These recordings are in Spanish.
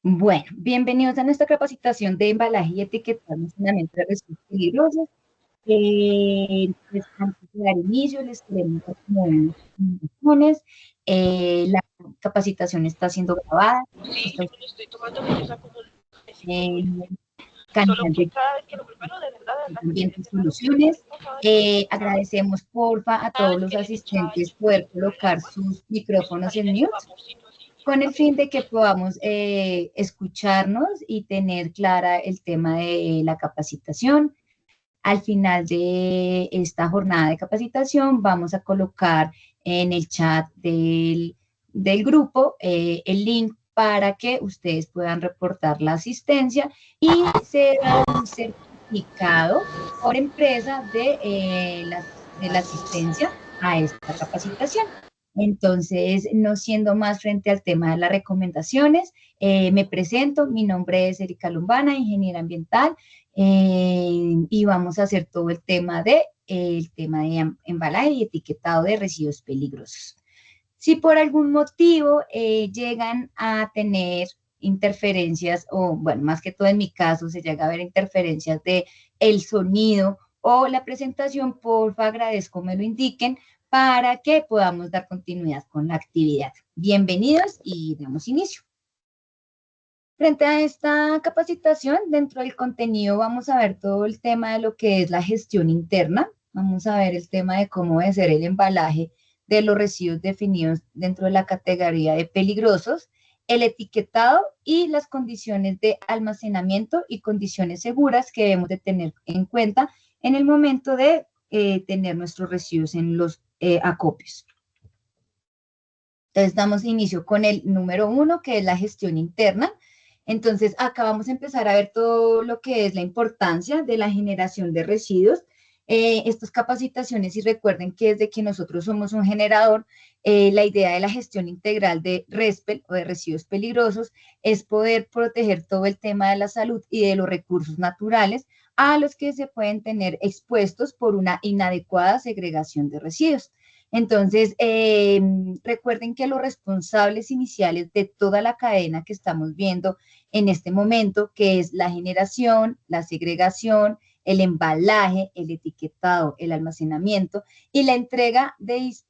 Bueno, bienvenidos a nuestra capacitación de embalaje y etiquetado almacenamiento de residuos peligrosos. Pues, antes de dar inicio, les queremos dar como unas recomendaciones. La capacitación está siendo grabada, Sí, está yo me lo estoy tomando, me empieza como en psicológico. Solo calidad que de cada vez que lo preparo, de verdad, me ambientes siente raro. soluciones. Cada vez que lo preparo, Agradecemos porfa a cada todos vez los que le echaba asistentes ese poder poquito del colocar agua, sus eso micrófonos salía en ese mute, vaporcito así. con el fin de que podamos escucharnos y tener clara el tema de la capacitación. Al final de esta jornada de capacitación vamos a colocar en el chat del grupo el link para que ustedes puedan reportar la asistencia y se da un certificado por empresa de la asistencia a esta capacitación. Entonces, no siendo más frente al tema de las recomendaciones, me presento, mi nombre es Erika Lumbana, ingeniera ambiental, y vamos a hacer todo el tema de embalaje y etiquetado de residuos peligrosos. Si por algún motivo llegan a tener interferencias, o bueno, más que todo en mi caso, se llega a ver interferencias de el sonido o la presentación, porfa, agradezco me lo indiquen para que podamos dar continuidad con la actividad. Bienvenidos y damos inicio. Frente a esta capacitación, dentro del contenido vamos a ver todo el tema de lo que es la gestión interna, vamos a ver el tema de cómo debe ser el embalaje de los residuos definidos dentro de la categoría de peligrosos, el etiquetado y las condiciones de almacenamiento y condiciones seguras que debemos de tener en cuenta en el momento de tener nuestros residuos en los acopios. Entonces damos inicio con el número 1, que es la gestión interna. Entonces acá vamos a empezar a ver todo lo que es la importancia de la generación de residuos. Estas capacitaciones, y recuerden que desde que nosotros somos un generador, la idea de la gestión integral de RESPEL o de residuos peligrosos es poder proteger todo el tema de la salud y de los recursos naturales a los que se pueden tener expuestos por una inadecuada segregación de residuos. Entonces, recuerden que los responsables iniciales de toda la cadena que estamos viendo en este momento, que es la generación, la segregación, el embalaje, el etiquetado, el almacenamiento y la entrega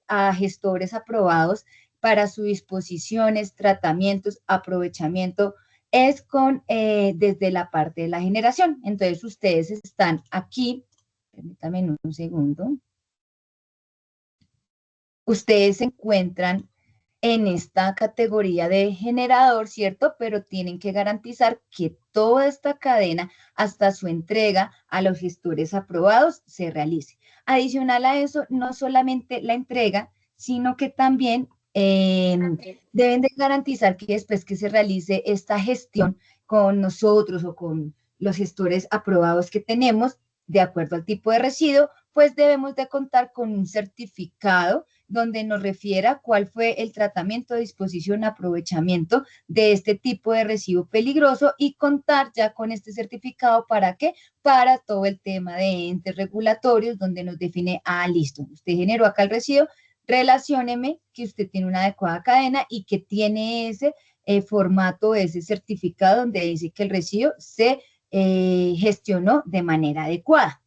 a gestores aprobados para sus disposiciones, tratamientos, aprovechamiento, es desde la parte de la generación. Entonces, ustedes están aquí, permítanme un segundo. Ustedes se encuentran en esta categoría de generador, ¿cierto? Pero tienen que garantizar que toda esta cadena, hasta su entrega a los gestores aprobados, se realice. Adicional a eso, no solamente la entrega, sino que también deben de garantizar que después que se realice esta gestión con nosotros o con los gestores aprobados que tenemos, de acuerdo al tipo de residuo, pues debemos de contar con un certificado donde nos refiera cuál fue el tratamiento, disposición, aprovechamiento de este tipo de residuo peligroso y contar ya con este certificado. ¿Para qué? Para todo el tema de entes regulatorios donde nos define, listo, usted generó acá el residuo, relacióneme que usted tiene una adecuada cadena y que tiene ese formato, ese certificado donde dice que el residuo se gestionó de manera adecuada.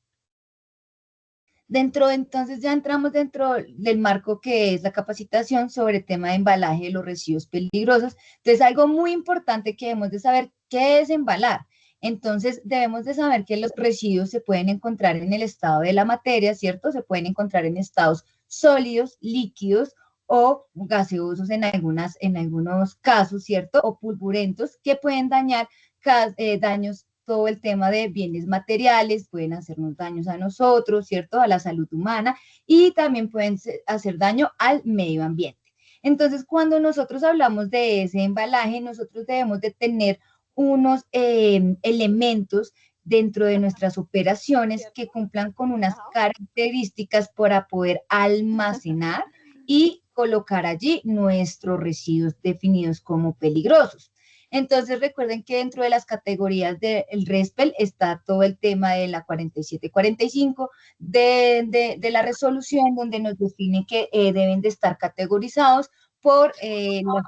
Entonces ya entramos dentro del marco que es la capacitación sobre el tema de embalaje de los residuos peligrosos. Entonces, algo muy importante que debemos de saber, ¿qué es embalar? Entonces, debemos de saber que los residuos se pueden encontrar en el estado de la materia, ¿cierto? Se pueden encontrar en estados sólidos, líquidos o gaseosos en algunos casos, ¿cierto? O pulvurentos que pueden daños todo el tema de bienes materiales, pueden hacernos daños a nosotros, ¿cierto? A la salud humana y también pueden hacer daño al medio ambiente. Entonces, cuando nosotros hablamos de ese embalaje, nosotros debemos de tener unos elementos dentro de nuestras operaciones que cumplan con unas características para poder almacenar y colocar allí nuestros residuos definidos como peligrosos. Entonces recuerden que dentro de las categorías del RESPEL está todo el tema de la 4745 de la resolución donde nos define que deben de estar categorizados por los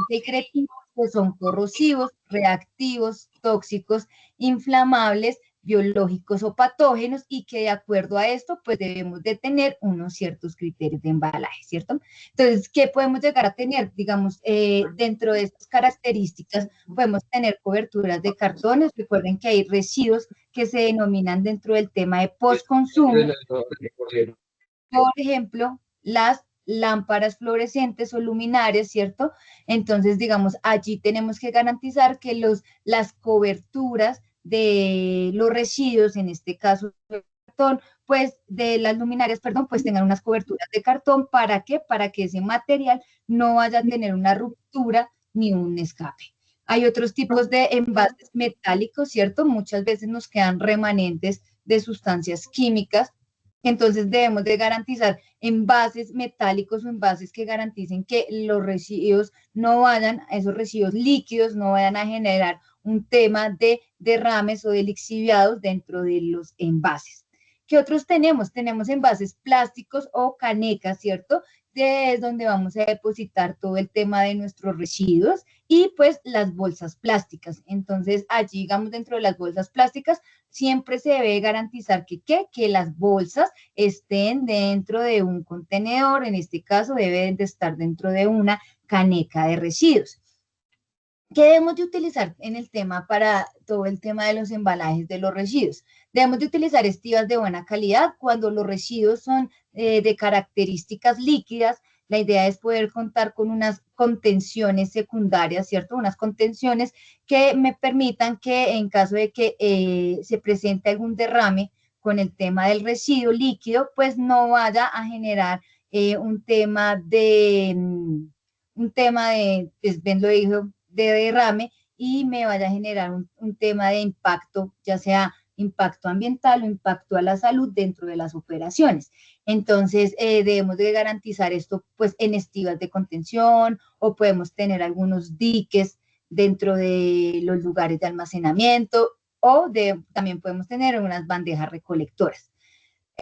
secretos que son corrosivos, reactivos, tóxicos, inflamables, biológicos o patógenos, y que de acuerdo a esto, pues debemos de tener unos ciertos criterios de embalaje, ¿cierto? Entonces, ¿qué podemos llegar a tener? Digamos, dentro de estas características, podemos tener coberturas de cartones. Recuerden que hay residuos que se denominan dentro del tema de postconsumo, por ejemplo, las lámparas fluorescentes o luminarias, ¿cierto? Entonces, digamos, allí tenemos que garantizar que las coberturas de los residuos, en este caso de cartón, pues de las luminarias, perdón, pues tengan unas coberturas de cartón. ¿Para qué? Para que ese material no vaya a tener una ruptura ni un escape. Hay otros tipos de envases metálicos, ¿cierto? Muchas veces nos quedan remanentes de sustancias químicas. Entonces debemos de garantizar envases metálicos o envases que garanticen que los residuos no vayan, esos residuos líquidos no vayan a generar un tema de derrames o de lixiviados dentro de los envases. ¿Qué otros tenemos? Tenemos envases plásticos o canecas, ¿cierto? Es donde vamos a depositar todo el tema de nuestros residuos, y pues las bolsas plásticas. Entonces allí, digamos, dentro de las bolsas plásticas, siempre se debe garantizar que las bolsas estén dentro de un contenedor. En este caso deben de estar dentro de una caneca de residuos. ¿Qué debemos de utilizar en el tema para todo el tema de los embalajes de los residuos? Debemos de utilizar estivas de buena calidad. Cuando los residuos son de características líquidas, la idea es poder contar con unas contenciones secundarias, ¿cierto? Unas contenciones que me permitan que en caso de que se presente algún derrame con el tema del residuo líquido, pues no vaya a generar un tema de, pues Ben lo dijo, de derrame, y me vaya a generar un tema de impacto, ya sea impacto ambiental o impacto a la salud dentro de las operaciones. Entonces, debemos de garantizar esto pues en estivas de contención, o podemos tener algunos diques dentro de los lugares de almacenamiento, o también podemos tener unas bandejas recolectoras.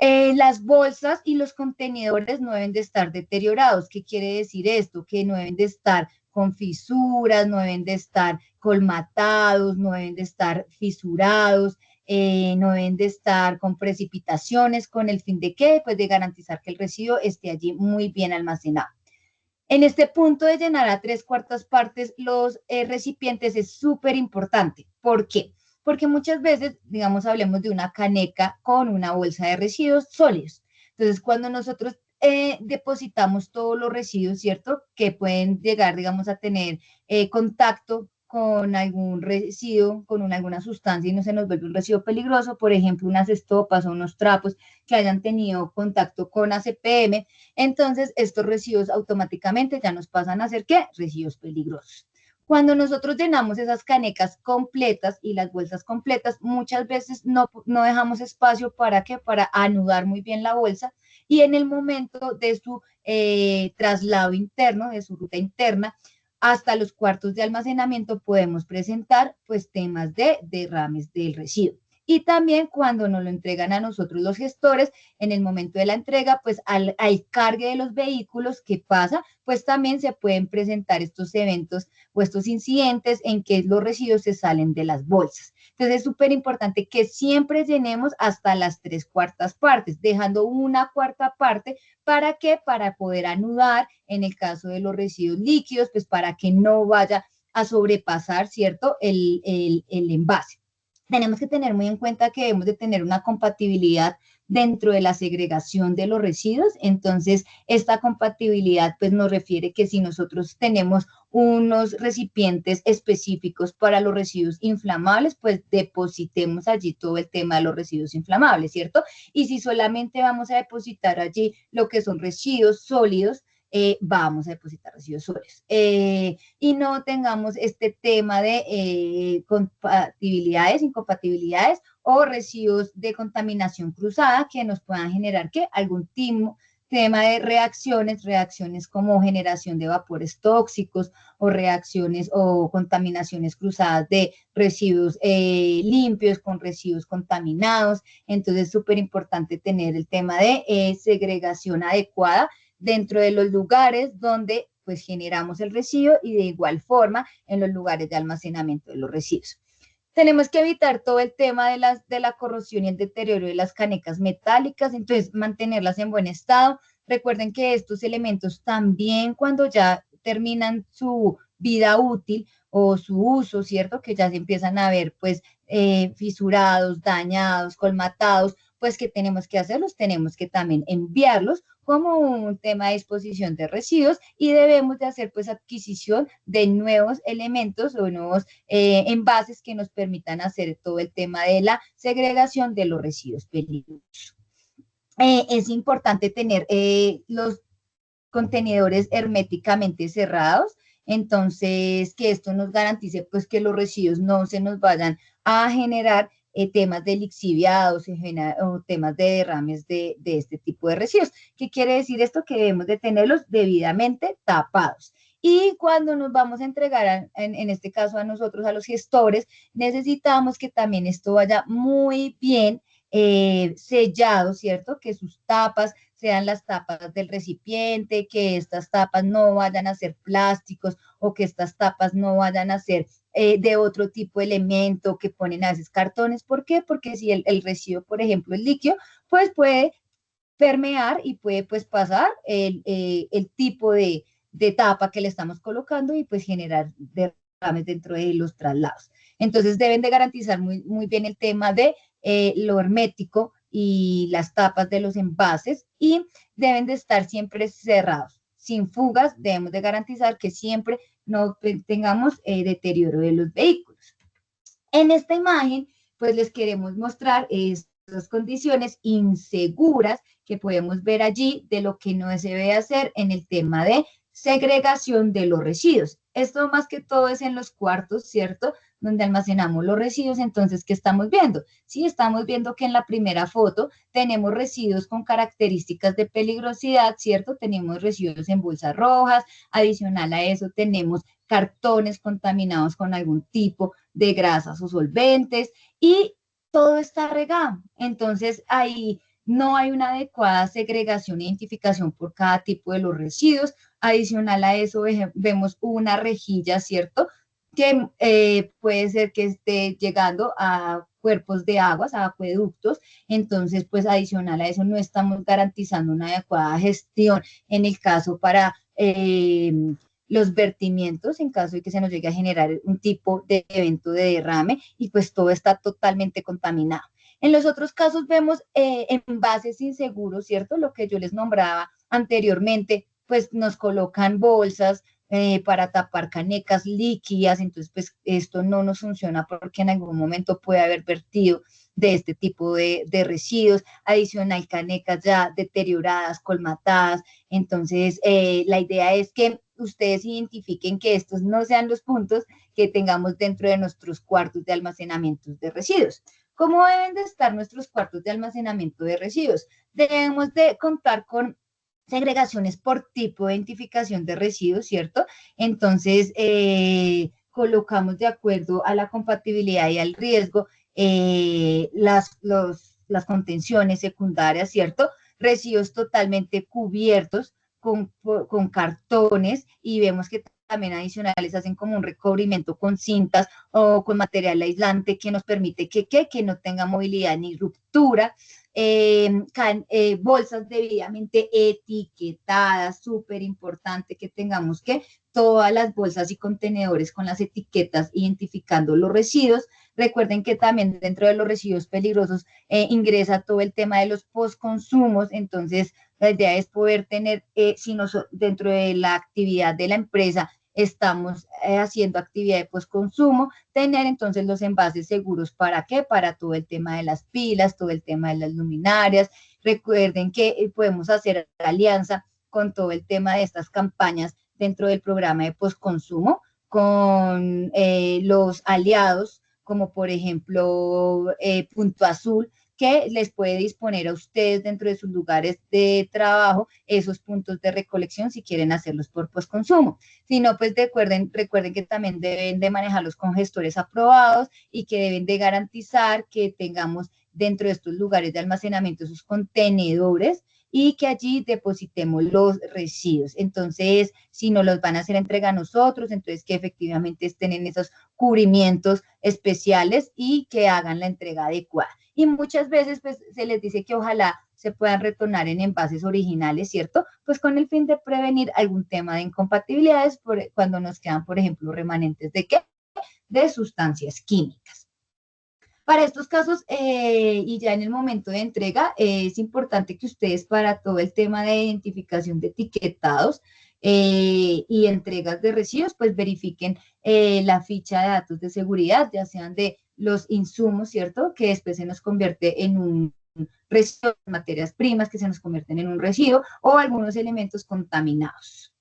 Las bolsas y los contenedores no deben de estar deteriorados. ¿Qué quiere decir esto? Que no deben de estar con fisuras, no deben de estar colmatados, no deben de estar fisurados, no deben de estar con precipitaciones, con el fin de qué, pues de garantizar que el residuo esté allí muy bien almacenado. En este punto de llenar a 3/4 partes los recipientes es súper importante. ¿Por qué? Porque muchas veces, digamos, hablemos de una caneca con una bolsa de residuos sólidos. Entonces, cuando nosotros depositamos todos los residuos, ¿cierto? Que pueden llegar, digamos, a tener contacto con algún residuo, con alguna sustancia, y no se nos vuelve un residuo peligroso, por ejemplo, unas estopas o unos trapos que hayan tenido contacto con ACPM, entonces estos residuos automáticamente ya nos pasan a ser, ¿qué? Residuos peligrosos. Cuando nosotros llenamos esas canecas completas y las bolsas completas, muchas veces no dejamos espacio para ¿qué? Para anudar muy bien la bolsa, y en el momento de su traslado interno, de su ruta interna, hasta los cuartos de almacenamiento, podemos presentar pues temas de derrames del residuo. Y también cuando nos lo entregan a nosotros los gestores, en el momento de la entrega, pues al cargue de los vehículos, ¿qué pasa? Pues también se pueden presentar estos eventos o estos incidentes en que los residuos se salen de las bolsas. Entonces es súper importante que siempre llenemos hasta las 3/4 partes, dejando una cuarta parte. ¿Para qué? Para poder anudar en el caso de los residuos líquidos, pues para que no vaya a sobrepasar, ¿cierto? El envase. Tenemos que tener muy en cuenta que debemos de tener una compatibilidad dentro de la segregación de los residuos. Entonces, esta compatibilidad pues nos refiere que si nosotros tenemos unos recipientes específicos para los residuos inflamables, pues depositemos allí todo el tema de los residuos inflamables, ¿cierto? Y si solamente vamos a depositar allí lo que son residuos sólidos, vamos a depositar residuos sólidos. Y no tengamos este tema de compatibilidades, incompatibilidades o residuos de contaminación cruzada que nos puedan generar ¿qué? Algún tema de reacciones como generación de vapores tóxicos, o reacciones o contaminaciones cruzadas de residuos limpios con residuos contaminados. Entonces es súper importante tener el tema de segregación adecuada dentro de los lugares donde pues generamos el residuo y de igual forma en los lugares de almacenamiento de los residuos. Tenemos que evitar todo el tema de la corrosión y el deterioro de las canecas metálicas, entonces mantenerlas en buen estado. Recuerden que estos elementos también cuando ya terminan su vida útil o su uso, ¿cierto? Que ya se empiezan a ver pues fisurados, dañados, colmatados, pues ¿qué tenemos que hacerlos? Tenemos que también enviarlos como un tema de disposición de residuos y debemos de hacer pues adquisición de nuevos elementos o nuevos envases que nos permitan hacer todo el tema de la segregación de los residuos peligrosos. Es importante tener los contenedores herméticamente cerrados, entonces que esto nos garantice pues que los residuos no se nos vayan a generar temas de lixiviados o temas de derrames de este tipo de residuos. ¿Qué quiere decir esto? Que debemos de tenerlos debidamente tapados. Y cuando nos vamos a entregar, en este caso a nosotros, a los gestores, necesitamos que también esto vaya muy bien sellado, ¿cierto? Que sus tapas sean las tapas del recipiente, que estas tapas no vayan a ser plásticos o que estas tapas no vayan a ser de otro tipo de elemento que ponen a veces cartones. ¿Por qué? Porque si el residuo, por ejemplo, es líquido, pues puede permear y puede pues pasar el tipo de tapa que le estamos colocando y pues generar derrames dentro de los traslados. Entonces deben de garantizar muy, muy bien el tema de lo hermético y las tapas de los envases y deben de estar siempre cerrados. Sin fugas, debemos de garantizar que siempre no tengamos deterioro de los vehículos. En esta imagen, pues les queremos mostrar estas condiciones inseguras que podemos ver allí de lo que no se debe hacer en el tema de segregación de los residuos. Esto más que todo es en los cuartos, ¿cierto? Donde almacenamos los residuos. Entonces, ¿qué estamos viendo? Sí, estamos viendo que en la primera foto tenemos residuos con características de peligrosidad, ¿cierto? Tenemos residuos en bolsas rojas, adicional a eso tenemos cartones contaminados con algún tipo de grasas o solventes y todo está regado. Entonces, ahí no hay una adecuada segregación e identificación por cada tipo de los residuos. Adicional a eso, vemos una rejilla, ¿cierto? Que puede ser que esté llegando a cuerpos de aguas, a acueductos, entonces pues adicional a eso no estamos garantizando una adecuada gestión en el caso para los vertimientos en caso de que se nos llegue a generar un tipo de evento de derrame y pues todo está totalmente contaminado. En los otros casos vemos envases inseguros, ¿cierto? Lo que yo les nombraba anteriormente, pues nos colocan bolsas para tapar canecas líquidas, entonces pues esto no nos funciona porque en algún momento puede haber vertido de este tipo de residuos, adicional canecas ya deterioradas, colmatadas, entonces la idea es que ustedes identifiquen que estos no sean los puntos que tengamos dentro de nuestros cuartos de almacenamiento de residuos. ¿Cómo deben de estar nuestros cuartos de almacenamiento de residuos? Debemos de contar con segregaciones por tipo de identificación de residuos, ¿cierto? Entonces, colocamos de acuerdo a la compatibilidad y al riesgo las contenciones secundarias, ¿cierto? Residuos totalmente cubiertos con cartones y vemos que también adicionales hacen como un recubrimiento con cintas o con material aislante que nos permite que no tenga movilidad ni ruptura. Bolsas debidamente etiquetadas, súper importante que tengamos que todas las bolsas y contenedores con las etiquetas identificando los residuos. Recuerden que también dentro de los residuos peligrosos ingresa todo el tema de los postconsumos, entonces la idea es poder tener, si dentro de la actividad de la empresa estamos haciendo actividad de postconsumo, tener entonces los envases seguros. ¿Para qué? Para todo el tema de las pilas, todo el tema de las luminarias. Recuerden que podemos hacer alianza con todo el tema de estas campañas dentro del programa de postconsumo, con los aliados, como por ejemplo Punto Azul, que les puede disponer a ustedes dentro de sus lugares de trabajo esos puntos de recolección si quieren hacerlos por postconsumo. Si no, pues recuerden que también deben de manejarlos con gestores aprobados y que deben de garantizar que tengamos dentro de estos lugares de almacenamiento esos contenedores y que allí depositemos los residuos. Entonces, si nos los van a hacer entrega a nosotros, entonces que efectivamente estén en esos cubrimientos especiales y que hagan la entrega adecuada. Y muchas veces pues se les dice que ojalá se puedan retornar en envases originales, ¿cierto? Pues con el fin de prevenir algún tema de incompatibilidades cuando nos quedan, por ejemplo, remanentes de ¿qué? De sustancias químicas. Para estos casos, y ya en el momento de entrega, es importante que ustedes para todo el tema de identificación de etiquetados y entregas de residuos, pues verifiquen la ficha de datos de seguridad, ya sean de los insumos, ¿cierto? Que después se nos convierte en un residuo, materias primas que se nos convierten en un residuo o algunos elementos contaminados.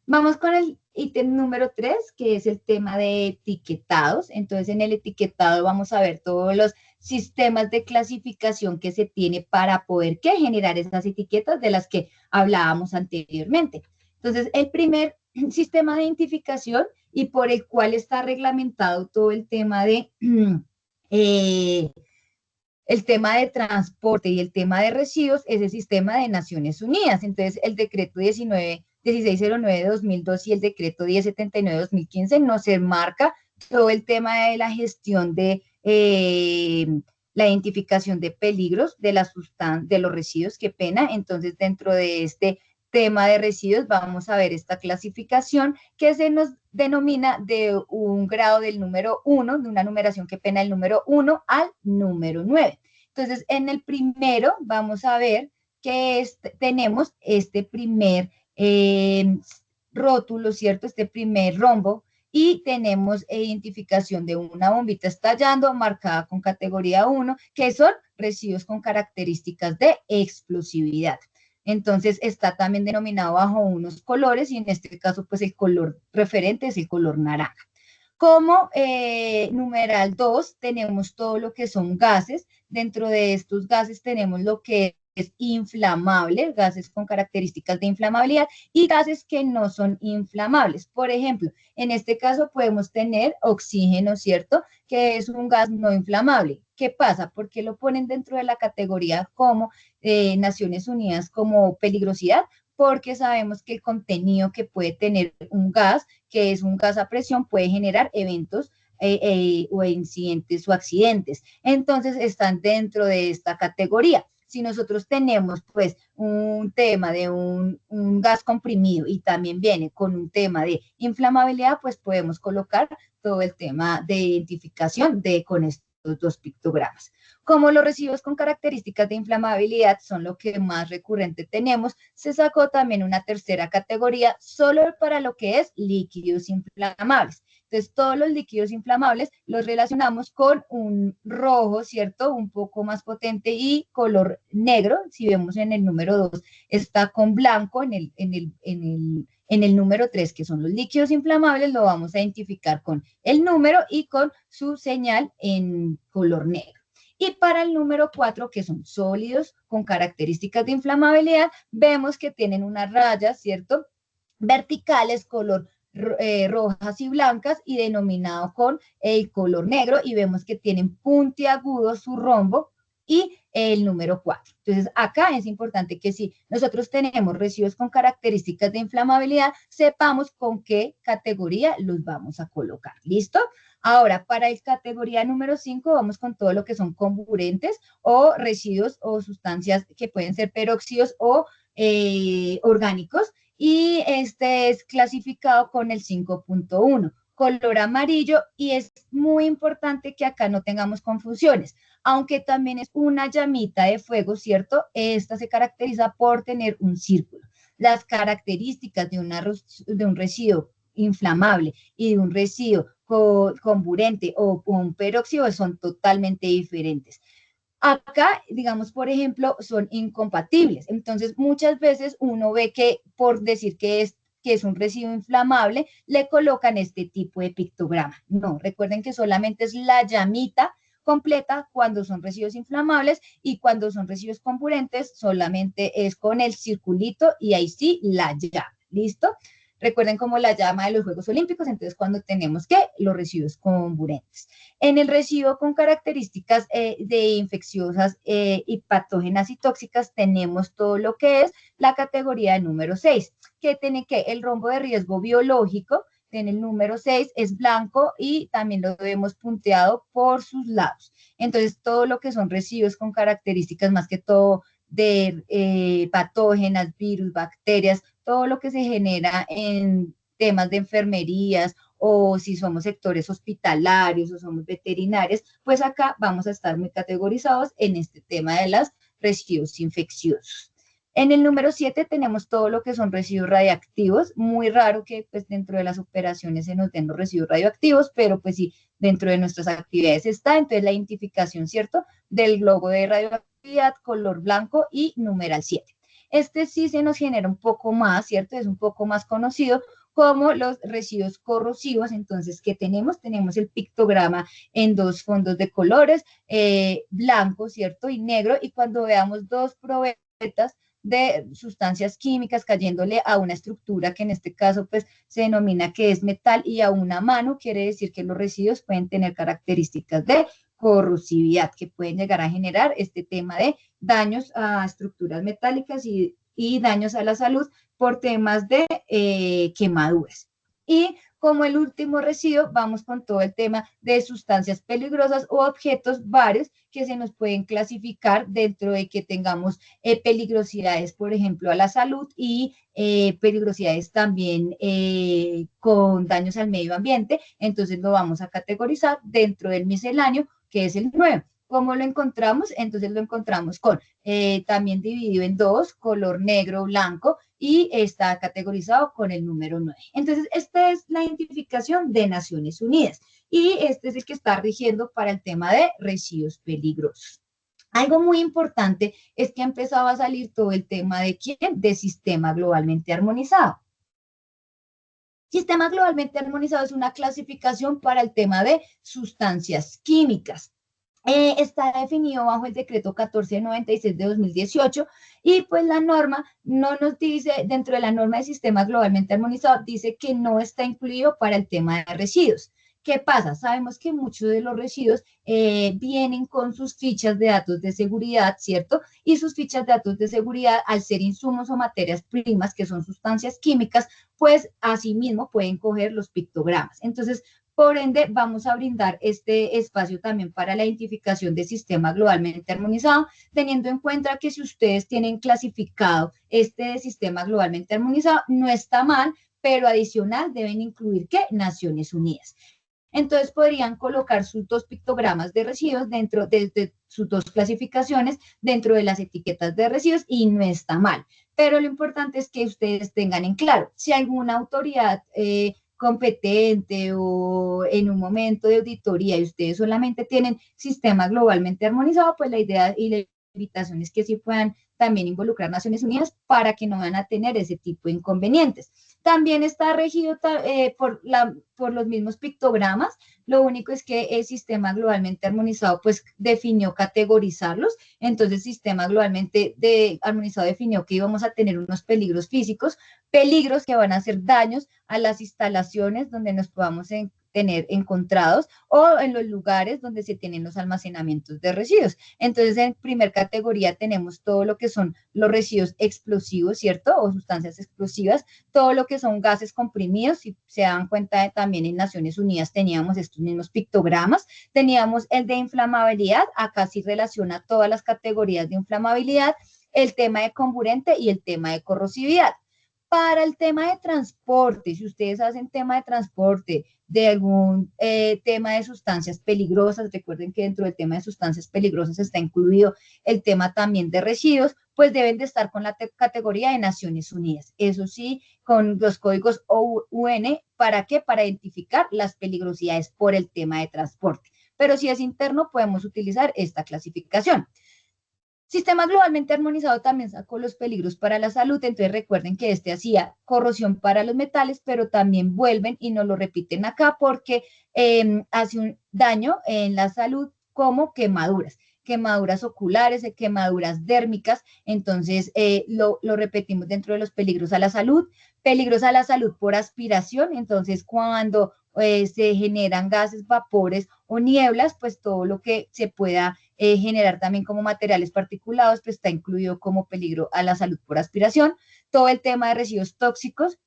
Vamos con el ítem número 3, que es el tema de etiquetados. Entonces, en el etiquetado vamos a ver todos los sistemas de clasificación que se tiene para poder generar esas etiquetas de las que hablábamos anteriormente. Entonces, el primer sistema de identificación y por el cual está reglamentado todo el tema de transporte y el tema de residuos es el sistema de Naciones Unidas. Entonces, el decreto 1609 de 2002 y el decreto 1079 de 2015 nos enmarca todo el tema de la gestión de la identificación de peligros de los residuos, qué pena. Entonces, dentro de este tema de residuos, vamos a ver esta clasificación que se nos denomina de un grado del número 1, de una numeración que pena del número 1 al número 9. Entonces, en el primero vamos a ver que tenemos este primer rótulo, ¿cierto? Este primer rombo, y tenemos identificación de una bombita estallando marcada con categoría 1, que son residuos con características de explosividad. Entonces, está también denominado bajo unos colores y en este caso, pues el color referente es el color naranja. Como numeral 2 tenemos todo lo que son gases. Dentro de estos gases tenemos lo que es inflamable, gases con características de inflamabilidad y gases que no son inflamables. Por ejemplo, en este caso podemos tener oxígeno, ¿cierto? Que es un gas no inflamable. ¿Qué pasa? ¿Por qué lo ponen dentro de la categoría como Naciones Unidas como peligrosidad? Porque sabemos que el contenido que puede tener un gas, que es un gas a presión, puede generar eventos o incidentes o accidentes. Entonces, están dentro de esta categoría. Si nosotros tenemos, pues, un tema de un gas comprimido y también viene con un tema de inflamabilidad, pues podemos colocar todo el tema de identificación con estos dos pictogramas. Como los residuos con características de inflamabilidad son lo que más recurrente tenemos, se sacó también una tercera categoría solo para lo que es líquidos inflamables. Entonces, todos los líquidos inflamables los relacionamos con un rojo, ¿cierto? Un poco más potente y color negro. Si vemos en el número 2, está con blanco en el número 3, que son los líquidos inflamables, lo vamos a identificar con el número y con su señal en color negro. Y para el número 4, que son sólidos con características de inflamabilidad, vemos que tienen unas rayas, ¿cierto? Verticales, color rojas y blancas y denominado con el color negro y vemos que tienen puntiagudo su rombo y el número 4. Entonces, acá es importante que si nosotros tenemos residuos con características de inflamabilidad, sepamos con qué categoría los vamos a colocar. ¿Listo? Ahora, para el categoría número 5, vamos con todo lo que son comburentes o residuos o sustancias que pueden ser peróxidos o orgánicos. Y este es clasificado con el 5.1, color amarillo, y es muy importante que acá no tengamos confusiones, aunque también es una llamita de fuego, ¿cierto? Esta se caracteriza por tener un círculo. Las características de un residuo inflamable y de un residuo comburente o un peróxido son totalmente diferentes. Acá, digamos, por ejemplo, son incompatibles. Entonces, muchas veces uno ve que por decir que es un residuo inflamable, le colocan este tipo de pictograma. No, recuerden que solamente es la llamita completa cuando son residuos inflamables y cuando son residuos comburentes solamente es con el circulito y ahí sí la llama. ¿Listo? recuerden como la llama de los Juegos Olímpicos, entonces cuando tenemos que los residuos comburentes. En el residuo con características de infecciosas y patógenas y tóxicas tenemos todo lo que es la categoría número 6, que tiene que el rombo de riesgo biológico, en el número 6 es blanco y también lo vemos punteado por sus lados. Entonces, todo lo que son residuos con características más que todo de patógenas, virus, bacterias, todo lo que se genera en temas de enfermerías o si somos sectores hospitalarios o somos veterinarios, pues acá vamos a estar muy categorizados en este tema de los residuos infecciosos. En el número 7 tenemos todo lo que son residuos radiactivos, muy raro que pues dentro de las operaciones se nos den los residuos radioactivos, pero pues sí, dentro de nuestras actividades está, entonces la identificación, ¿cierto?, del logo de radioactividad, color blanco y numeral 7. Este sí se nos genera un poco más, ¿cierto?, es un poco más conocido como los residuos corrosivos. Entonces, ¿qué tenemos? Tenemos el pictograma en dos fondos de colores, blanco, ¿cierto?, y negro, y cuando veamos dos probetas de sustancias químicas cayéndole a una estructura que en este caso pues se denomina que es metal y a una mano, quiere decir que los residuos pueden tener características de corrosividad que pueden llegar a generar este tema de daños a estructuras metálicas y daños a la salud por temas de quemaduras. Y como el último residuo, vamos con todo el tema de sustancias peligrosas o objetos varios que se nos pueden clasificar dentro de que tengamos peligrosidades, por ejemplo, a la salud y peligrosidades también con daños al medio ambiente. Entonces lo vamos a categorizar dentro del misceláneo, que es el 9. ¿Cómo lo encontramos? Entonces lo encontramos con también dividido en dos, color negro, blanco, y está categorizado con el número 9. Entonces, esta es la identificación de Naciones Unidas y este es el que está rigiendo para el tema de residuos peligrosos. Algo muy importante es que ha empezado a salir todo el tema de ¿quién? De sistema globalmente armonizado. Sistema globalmente armonizado es una clasificación para el tema de sustancias químicas. Está definido bajo el decreto 1496 de 2018 y pues la norma no nos dice, dentro de la norma de sistema globalmente armonizado, dice que no está incluido para el tema de residuos. ¿Qué pasa? Sabemos que muchos de los residuos vienen con sus fichas de datos de seguridad, ¿cierto? Y sus fichas de datos de seguridad, al ser insumos o materias primas, que son sustancias químicas, pues asimismo pueden coger los pictogramas. Entonces, por ende, vamos a brindar este espacio también para la identificación de sistema globalmente armonizado, teniendo en cuenta que si ustedes tienen clasificado este sistema globalmente armonizado, no está mal, pero adicional deben incluir ¿qué? Naciones Unidas. Entonces podrían colocar sus dos pictogramas de residuos dentro de sus dos clasificaciones dentro de las etiquetas de residuos y no está mal. Pero lo importante es que ustedes tengan en claro, si alguna autoridad competente o en un momento de auditoría y ustedes solamente tienen sistema globalmente armonizado, pues la idea y la invitación es que sí puedan también involucrar Naciones Unidas para que no van a tener ese tipo de inconvenientes. También está regido por los mismos pictogramas, lo único es que el sistema globalmente armonizado pues definió categorizarlos, entonces el sistema globalmente armonizado definió que íbamos a tener unos peligros físicos, peligros que van a hacer daños a las instalaciones donde nos podamos tener encontrados o en los lugares donde se tienen los almacenamientos de residuos. Entonces, en primer categoría tenemos todo lo que son los residuos explosivos, ¿cierto? O sustancias explosivas, todo lo que son gases comprimidos. Si se dan cuenta, también en Naciones Unidas teníamos estos mismos pictogramas. Teníamos el de inflamabilidad, acá sí relaciona todas las categorías de inflamabilidad, el tema de comburente y el tema de corrosividad. Para el tema de transporte, si ustedes hacen tema de transporte de algún tema de sustancias peligrosas, recuerden que dentro del tema de sustancias peligrosas está incluido el tema también de residuos, pues deben de estar con la categoría de Naciones Unidas. Eso sí, con los códigos OUN, ¿para qué? Para identificar las peligrosidades por el tema de transporte. Pero si es interno, podemos utilizar esta clasificación. Sistema globalmente armonizado también sacó los peligros para la salud, entonces recuerden que este hacía corrosión para los metales, pero también vuelven y nos lo repiten acá porque hace un daño en la salud como quemaduras quemaduras oculares, quemaduras dérmicas. Entonces, lo repetimos dentro de los peligros a la salud por aspiración. Entonces, cuando se generan gases, vapores o nieblas, pues todo lo que se pueda generar también como materiales particulados, pues está incluido como peligro a la salud por aspiración. Todo el tema de residuos tóxicos,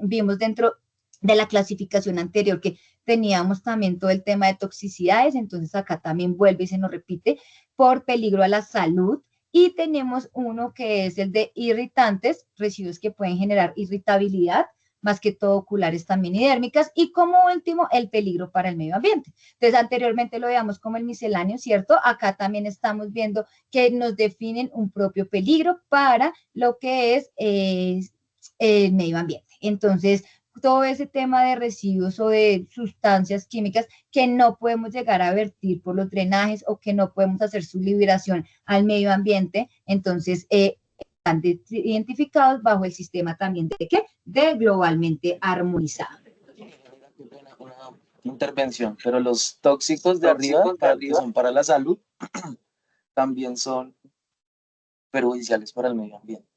vimos dentro de la clasificación anterior que teníamos también todo el tema de toxicidades, entonces acá también vuelve y se nos repite por peligro a la salud. Y tenemos uno que es el de irritantes, residuos que pueden generar irritabilidad, más que todo oculares también y dérmicas, y como último, el peligro para el medio ambiente. Entonces, anteriormente lo veíamos como el misceláneo, ¿cierto? Acá también estamos viendo que nos definen un propio peligro para lo que es el medio ambiente. Entonces, todo ese tema de residuos o de sustancias químicas que no podemos llegar a vertir por los drenajes o que no podemos hacer su liberación al medio ambiente, entonces están identificados bajo el sistema también de ¿qué? De globalmente armonizado. Una intervención, pero los tóxicos de arriba, que son para la salud, también son perjudiciales para el medio ambiente.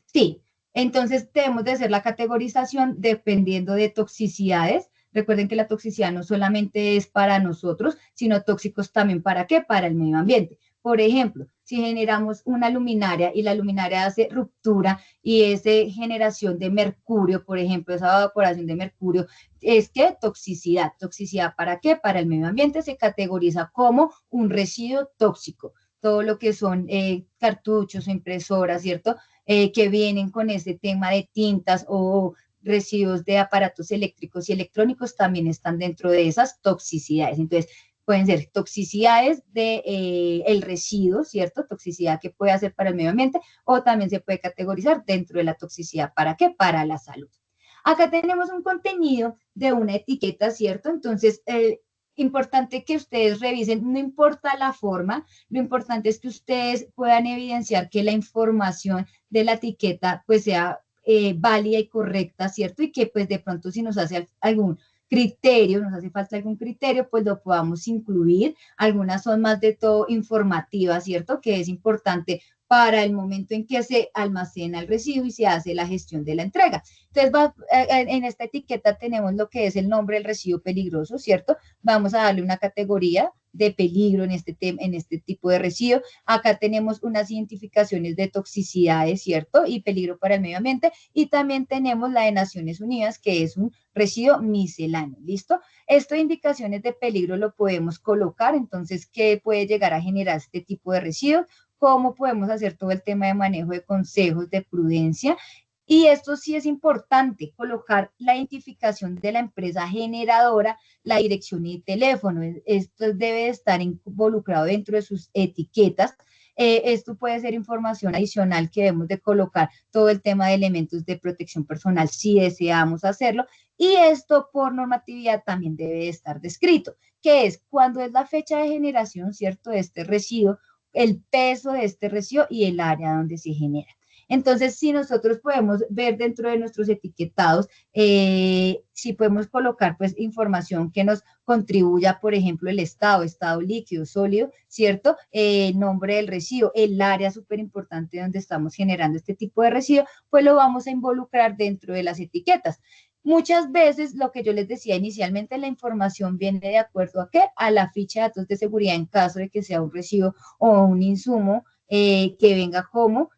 Sí, entonces debemos de hacer la categorización dependiendo de toxicidades. Recuerden que la toxicidad no solamente es para nosotros, sino tóxicos también para ¿qué? Para el medio ambiente. Por ejemplo, si generamos una luminaria y la luminaria hace ruptura y esa generación de mercurio, por ejemplo, esa evaporación de mercurio, es que toxicidad. ¿Toxicidad para qué? Para el medio ambiente se categoriza como un residuo tóxico. Todo lo que son cartuchos, impresoras, ¿cierto? Que vienen con ese tema de tintas o residuos de aparatos eléctricos y electrónicos también están dentro de esas toxicidades. Entonces, pueden ser toxicidades de el residuo, ¿cierto? Toxicidad que puede hacer para el medio ambiente o también se puede categorizar dentro de la toxicidad. ¿Para qué? Para la salud. Acá tenemos un contenido de una etiqueta, ¿cierto? Entonces, importante que ustedes revisen, no importa la forma, lo importante es que ustedes puedan evidenciar que la información de la etiqueta pues sea válida y correcta, ¿cierto? Y que pues de pronto si nos hace algún criterio, nos hace falta algún criterio, pues lo podamos incluir. Algunas son más de todo informativas, ¿cierto? Que es importante para el momento en que se almacena el residuo y se hace la gestión de la entrega. Entonces, en esta etiqueta tenemos lo que es el nombre del residuo peligroso, ¿cierto? Vamos a darle una categoría de peligro en este tipo de residuo. Acá tenemos unas identificaciones de toxicidades, ¿cierto? Y peligro para el medio ambiente. Y también tenemos la de Naciones Unidas, que es un residuo misceláneo, ¿listo? Estas indicaciones de peligro lo podemos colocar, entonces, ¿qué puede llegar a generar este tipo de residuos? ¿Cómo podemos hacer todo el tema de manejo de consejos de prudencia? Y esto sí es importante, colocar la identificación de la empresa generadora, la dirección y teléfono. Esto debe estar involucrado dentro de sus etiquetas. Esto puede ser información adicional que debemos de colocar, todo el tema de elementos de protección personal si deseamos hacerlo. Y esto por normatividad también debe estar descrito, que es cuando es la fecha de generación, ¿cierto?, de este residuo, el peso de este residuo y el área donde se genera. Entonces, si nosotros podemos ver dentro de nuestros etiquetados, si podemos colocar pues información que nos contribuya, por ejemplo, el estado líquido, sólido, ¿cierto? Nombre del residuo, el área súper importante donde estamos generando este tipo de residuo, pues lo vamos a involucrar dentro de las etiquetas. Muchas veces, lo que yo les decía inicialmente, la información viene de acuerdo a qué? A la ficha de datos de seguridad en caso de que sea un residuo o un insumo que venga como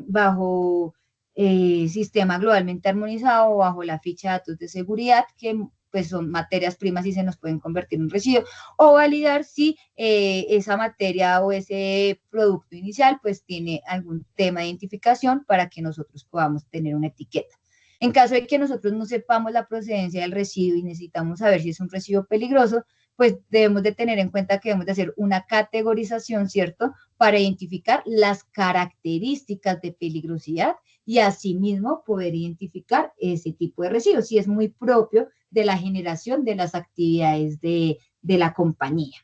bajo sistema globalmente armonizado o bajo la ficha de datos de seguridad, que pues son materias primas y se nos pueden convertir en un residuo, o validar si esa materia o ese producto inicial pues tiene algún tema de identificación para que nosotros podamos tener una etiqueta. En caso de que nosotros no sepamos la procedencia del residuo y necesitamos saber si es un residuo peligroso, pues debemos de tener en cuenta que debemos de hacer una categorización, ¿cierto?, para identificar las características de peligrosidad y asimismo poder identificar ese tipo de residuos, si es muy propio de la generación de las actividades de la compañía.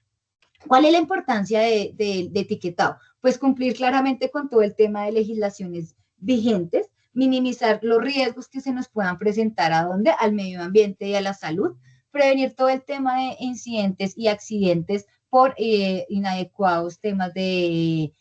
¿Cuál es la importancia de etiquetado? Pues cumplir claramente con todo el tema de legislaciones vigentes, minimizar los riesgos que se nos puedan presentar ¿a dónde? Al medio ambiente y a la salud, prevenir todo el tema de incidentes y accidentes por inadecuados temas de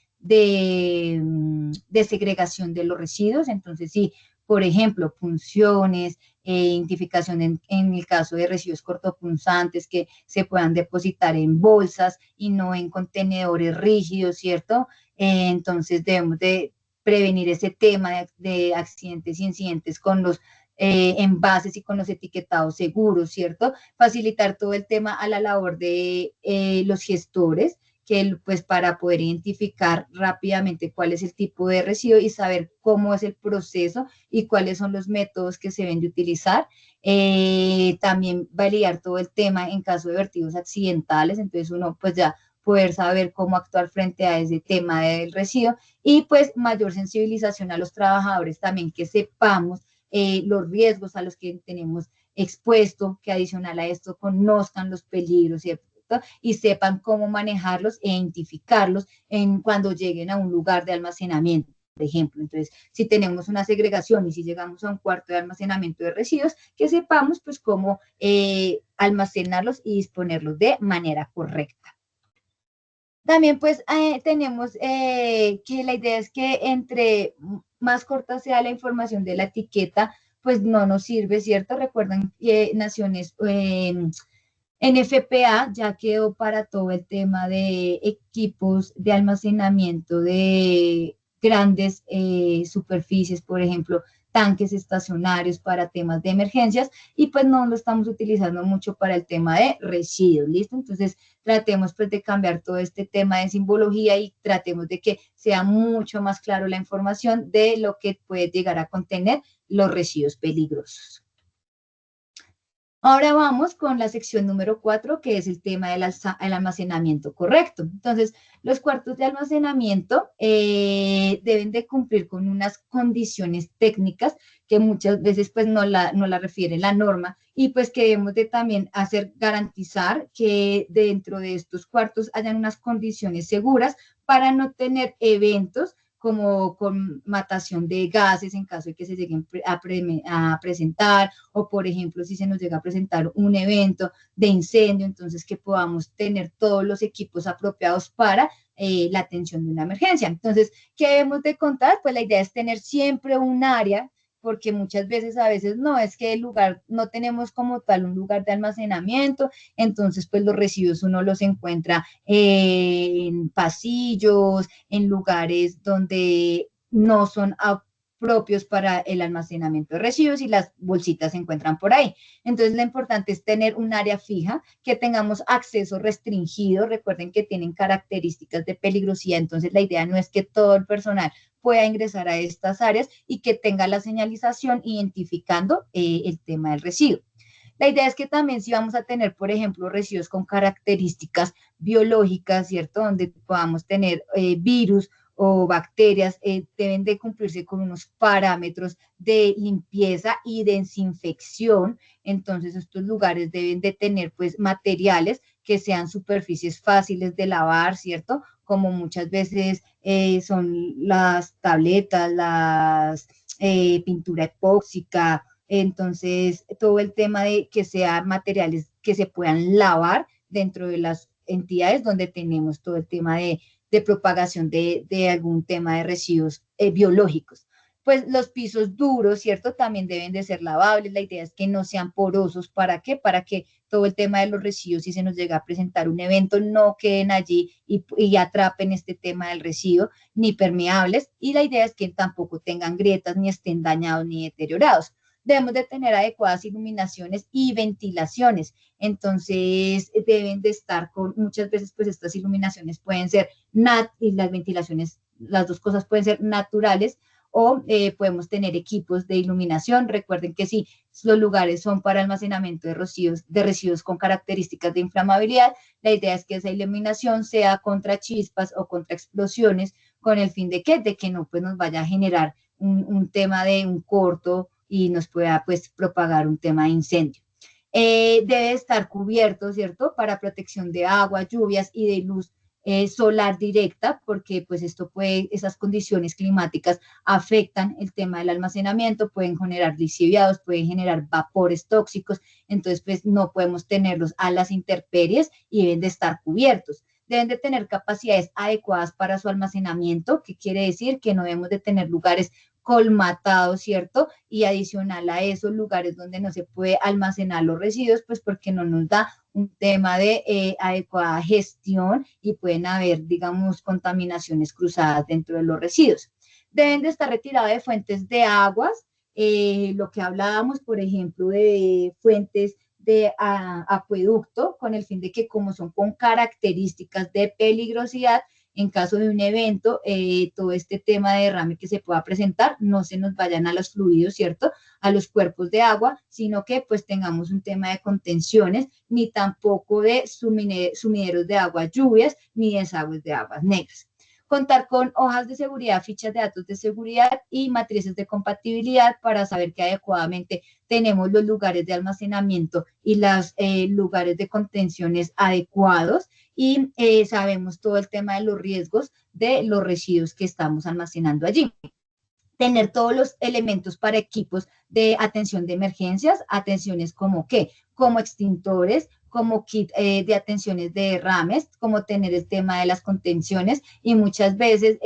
segregación de los residuos. Entonces, sí, por ejemplo, punciones, identificación en el caso de residuos cortopunzantes que se puedan depositar en bolsas y no en contenedores rígidos, ¿cierto? Entonces debemos de prevenir ese tema de accidentes e incidentes con los envases y con los etiquetados seguros, ¿cierto? Facilitar todo el tema a la labor de los gestores, que pues para poder identificar rápidamente cuál es el tipo de residuo y saber cómo es el proceso y cuáles son los métodos que se deben de utilizar. También validar todo el tema en caso de vertidos accidentales, entonces uno pues ya poder saber cómo actuar frente a ese tema del residuo y pues mayor sensibilización a los trabajadores también, que sepamos los riesgos a los que tenemos expuesto, que adicional a esto conozcan los peligros, ¿cierto? Y sepan cómo manejarlos e identificarlos cuando lleguen a un lugar de almacenamiento, por ejemplo. Entonces, si tenemos una segregación y si llegamos a un cuarto de almacenamiento de residuos, que sepamos pues cómo almacenarlos y disponerlos de manera correcta. También pues tenemos que la idea es que entre más corta sea la información de la etiqueta, pues no nos sirve, ¿cierto? Recuerden que Naciones NFPA ya quedó para todo el tema de equipos de almacenamiento de grandes superficies, por ejemplo, tanques estacionarios para temas de emergencias, y pues no lo estamos utilizando mucho para el tema de residuos, ¿listo? Entonces tratemos pues de cambiar todo este tema de simbología y tratemos de que sea mucho más claro la información de lo que puede llegar a contener los residuos peligrosos. Ahora vamos con la sección número 4, que es el tema del almacenamiento correcto. Entonces, los cuartos de almacenamiento deben de cumplir con unas condiciones técnicas que muchas veces pues no la refiere la norma, y pues que debemos de también garantizar que dentro de estos cuartos hayan unas condiciones seguras para no tener eventos como con matación de gases en caso de que se lleguen a presentar, o por ejemplo si se nos llega a presentar un evento de incendio, entonces que podamos tener todos los equipos apropiados para la atención de una emergencia. Entonces, ¿qué debemos de contar? Pues la idea es tener siempre un área, porque muchas veces a veces no, es que el lugar, no tenemos como tal un lugar de almacenamiento, entonces pues los residuos uno los encuentra en pasillos, en lugares donde no son propios para el almacenamiento de residuos y las bolsitas se encuentran por ahí. Entonces, lo importante es tener un área fija, que tengamos acceso restringido. Recuerden que tienen características de peligrosidad, entonces la idea no es que todo el personal pueda ingresar a estas áreas y que tenga la señalización identificando el tema del residuo. La idea es que también si vamos a tener, por ejemplo, residuos con características biológicas, ¿cierto? Donde podamos tener virus o bacterias, deben de cumplirse con unos parámetros de limpieza y desinfección. Entonces, estos lugares deben de tener, pues, materiales que sean superficies fáciles de lavar, ¿cierto? Como muchas veces son las tabletas, las pintura epóxica. Entonces, todo el tema de que sean materiales que se puedan lavar dentro de las entidades donde tenemos todo el tema de propagación de algún tema de residuos biológicos. Pues los pisos duros, ¿cierto? También deben de ser lavables. La idea es que no sean porosos. ¿Para qué? Para que todo el tema de los residuos, si se nos llega a presentar un evento, no queden allí y atrapen este tema del residuo, ni permeables. Y la idea es que tampoco tengan grietas, ni estén dañados, ni deteriorados. Debemos de tener adecuadas iluminaciones y ventilaciones. Entonces, deben de estar con, muchas veces, pues estas iluminaciones pueden ser y las ventilaciones, las dos cosas pueden ser naturales, o podemos tener equipos de iluminación. Recuerden que si los lugares son para almacenamiento de residuos con características de inflamabilidad, la idea es que esa iluminación sea contra chispas o contra explosiones, con el fin de que no pues, nos vaya a generar un tema de un corto y nos pueda pues propagar un tema de incendio. Debe estar cubierto, ¿cierto? Para protección de agua, lluvias y de luz solar directa, porque pues esto puede, esas condiciones climáticas afectan el tema del almacenamiento, pueden generar lixiviados, pueden generar vapores tóxicos, entonces pues no podemos tenerlos a las intemperies y deben de estar cubiertos. Deben de tener capacidades adecuadas para su almacenamiento, que quiere decir que no debemos de tener lugares colmatados, ¿cierto? Y adicional a esos lugares donde no se puede almacenar los residuos, pues porque no nos da un tema de adecuada gestión y pueden haber, digamos, contaminaciones cruzadas dentro de los residuos. Deben de estar retirados de fuentes de aguas, lo que hablábamos, por ejemplo, de fuentes de acueducto, con el fin de que como son con características de peligrosidad, en caso de un evento, todo este tema de derrame que se pueda presentar, no se nos vayan a los fluidos, ¿cierto? A los cuerpos de agua, sino que pues tengamos un tema de contenciones, ni tampoco de sumideros de aguas lluvias, ni desagües de aguas negras. Contar con hojas de seguridad, fichas de datos de seguridad y matrices de compatibilidad para saber que adecuadamente tenemos los lugares de almacenamiento y los lugares de contenciones adecuados y sabemos todo el tema de los riesgos de los residuos que estamos almacenando allí. Tener todos los elementos para equipos de atención de emergencias, atenciones como qué, como extintores, como kit de atenciones de derrames, como tener el tema de las contenciones y muchas veces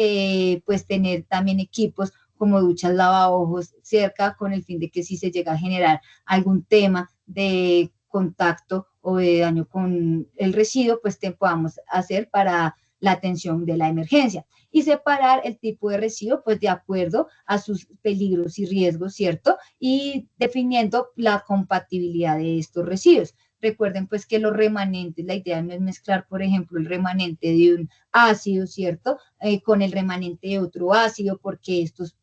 pues tener también equipos como duchas lavaojos cerca con el fin de que si se llega a generar algún tema de contacto o de daño con el residuo, pues te podamos hacer para la atención de la emergencia y separar el tipo de residuo pues de acuerdo a sus peligros y riesgos, ¿cierto? Y definiendo la compatibilidad de estos residuos. Recuerden pues que los remanentes, la idea no es mezclar, por ejemplo, el remanente de un ácido, ¿cierto? Con el remanente de otro ácido, porque estos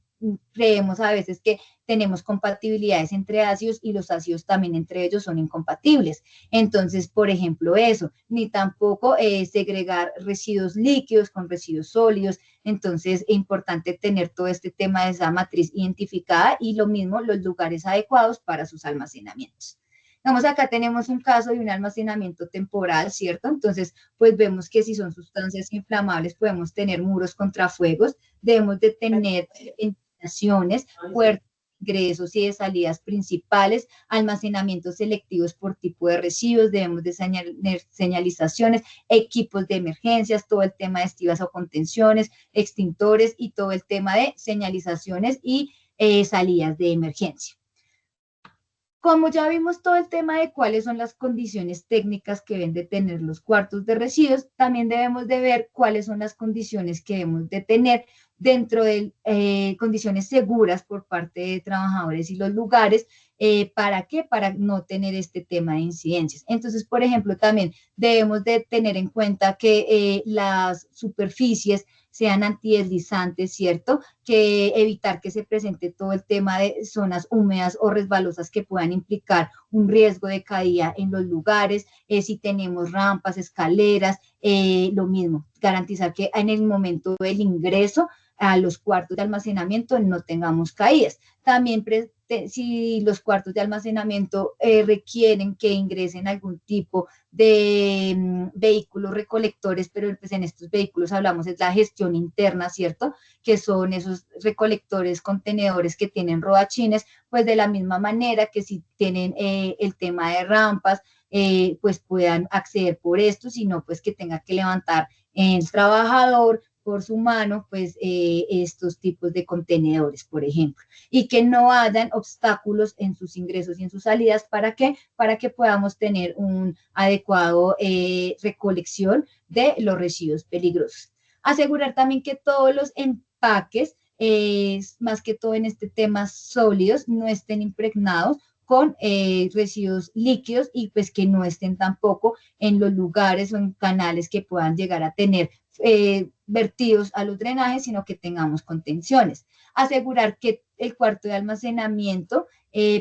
creemos a veces que tenemos compatibilidades entre ácidos y los ácidos también entre ellos son incompatibles. Entonces, por ejemplo, eso, ni tampoco segregar residuos líquidos con residuos sólidos. Entonces, es importante tener todo este tema de esa matriz identificada y lo mismo los lugares adecuados para sus almacenamientos. Vamos, acá tenemos un caso de un almacenamiento temporal, ¿cierto? Entonces, pues vemos que si son sustancias inflamables, podemos tener muros contrafuegos, debemos de tener ventilaciones, puertas de ingresos y de salidas principales, almacenamientos selectivos por tipo de residuos, debemos de señalizaciones, equipos de emergencias, todo el tema de estivas o contenciones, extintores y todo el tema de señalizaciones y salidas de emergencia. Como ya vimos todo el tema de cuáles son las condiciones técnicas que deben de tener los cuartos de residuos, también debemos de ver cuáles son las condiciones que debemos de tener dentro de condiciones seguras por parte de trabajadores y los lugares. ¿Para qué? Para no tener este tema de incidencias. Entonces, por ejemplo, también debemos de tener en cuenta que las superficies sean antideslizantes, ¿cierto? Que evitar que se presente todo el tema de zonas húmedas o resbalosas que puedan implicar un riesgo de caída en los lugares, si tenemos rampas, escaleras, lo mismo, garantizar que en el momento del ingreso a los cuartos de almacenamiento no tengamos caídas. También si los cuartos de almacenamiento requieren que ingresen algún tipo de vehículos recolectores, pero pues en estos vehículos hablamos es la gestión interna, ¿cierto? Que son esos recolectores, contenedores que tienen rodachines, pues de la misma manera que si tienen el tema de rampas, pues puedan acceder por esto, sino pues que tenga que levantar el trabajador por su mano, pues estos tipos de contenedores, por ejemplo, y que no hayan obstáculos en sus ingresos y en sus salidas. ¿Para qué? Para que podamos tener un adecuado recolección de los residuos peligrosos. Asegurar también que todos los empaques, más que todo en este tema sólidos, no estén impregnados con residuos líquidos y pues que no estén tampoco en los lugares o en canales que puedan llegar a tener vertidos a los drenajes, sino que tengamos contenciones. Asegurar que el cuarto de almacenamiento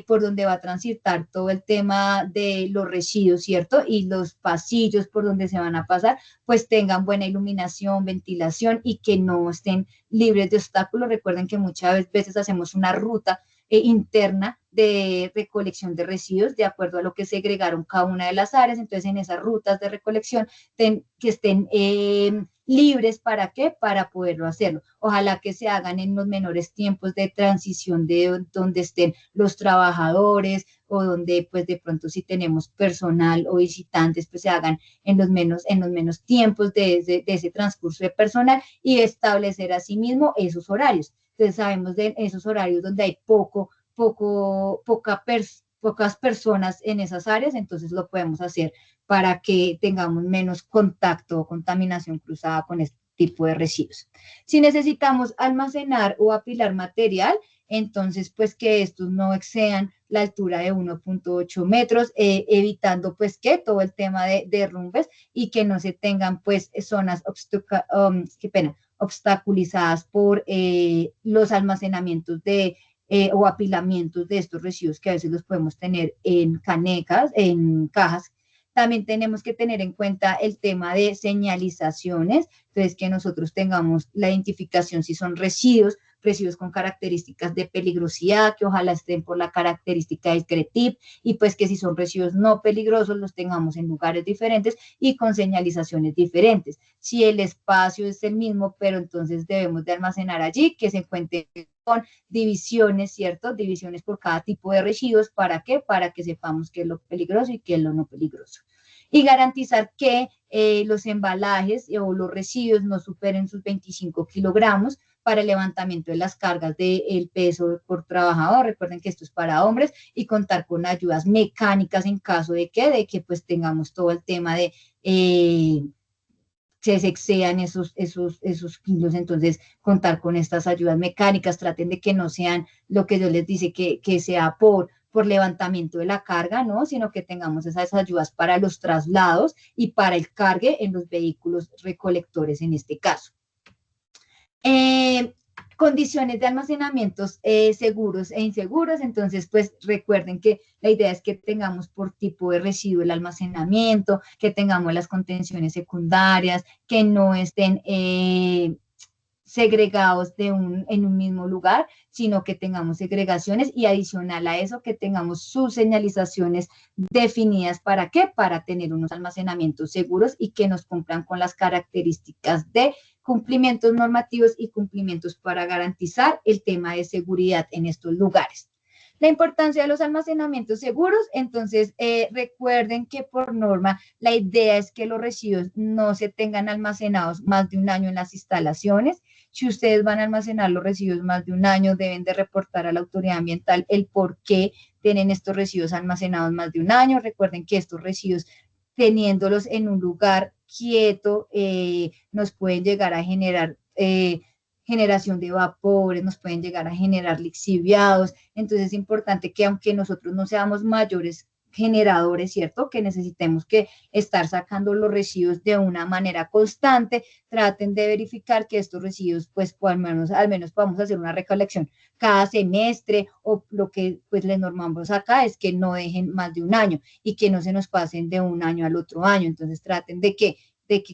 por donde va a transitar todo el tema de los residuos, ¿cierto? Y los pasillos por donde se van a pasar, pues tengan buena iluminación, ventilación y que no estén libres de obstáculos. Recuerden que muchas veces hacemos una ruta interna de recolección de residuos de acuerdo a lo que segregaron cada una de las áreas. Entonces, en esas rutas de recolección que estén libres, ¿para qué? Para poderlo hacerlo. Ojalá que se hagan en los menores tiempos de transición de donde estén los trabajadores o donde pues de pronto si tenemos personal o visitantes, pues se hagan en los menos tiempos de ese transcurso de personal y establecer asimismo esos horarios. Entonces sabemos de esos horarios donde hay pocas personas en esas áreas, entonces lo podemos hacer para que tengamos menos contacto o contaminación cruzada con este tipo de residuos. Si necesitamos almacenar o apilar material, entonces pues que estos no excedan la altura de 1.8 metros, evitando pues que todo el tema de derrumbes y que no se tengan pues zonas obstaculizadas por los almacenamientos o apilamientos de estos residuos que a veces los podemos tener en canecas, en cajas. También tenemos que tener en cuenta el tema de señalizaciones, entonces que nosotros tengamos la identificación si son residuos con características de peligrosidad, que ojalá estén por la característica del CRETIP, y pues que si son residuos no peligrosos los tengamos en lugares diferentes y con señalizaciones diferentes. Si el espacio es el mismo, pero entonces debemos de almacenar allí, que se encuentre con divisiones, ¿cierto? Divisiones por cada tipo de residuos. ¿Para qué? Para que sepamos qué es lo peligroso y qué es lo no peligroso. Y garantizar que los embalajes o los residuos no superen sus 25 kilogramos para el levantamiento de las cargas del peso por trabajador. Recuerden que esto es para hombres y contar con ayudas mecánicas en caso de que pues tengamos todo el tema de se excedan esos kilos, entonces contar con estas ayudas mecánicas, traten de que no sean lo que Dios les dice, que sea por levantamiento de la carga, ¿no? Sino que tengamos esas ayudas para los traslados y para el cargue en los vehículos recolectores en este caso. Condiciones de almacenamientos seguros e inseguros. Entonces, pues recuerden que la idea es que tengamos por tipo de residuo el almacenamiento, que tengamos las contenciones secundarias, que no estén segregados en un mismo lugar, sino que tengamos segregaciones y adicional a eso que tengamos sus señalizaciones definidas. ¿Para qué? Para tener unos almacenamientos seguros y que nos cumplan con las características de cumplimientos normativos y cumplimientos para garantizar el tema de seguridad en estos lugares. La importancia de los almacenamientos seguros, entonces recuerden que por norma la idea es que los residuos no se tengan almacenados más de un año en las instalaciones. Si ustedes van a almacenar los residuos más de un año, deben de reportar a la autoridad ambiental el por qué tienen estos residuos almacenados más de un año. Recuerden que estos residuos, teniéndolos en un lugar quieto, nos pueden llegar a generar generación de vapores, nos pueden llegar a generar lixiviados. Entonces es importante que aunque nosotros no seamos mayores generadores, ¿cierto? Que necesitemos que estar sacando los residuos de una manera constante, traten de verificar que estos residuos, pues al menos podamos hacer una recolección cada semestre, o lo que pues les normamos acá es que no dejen más de un año y que no se nos pasen de un año al otro año. Entonces traten de que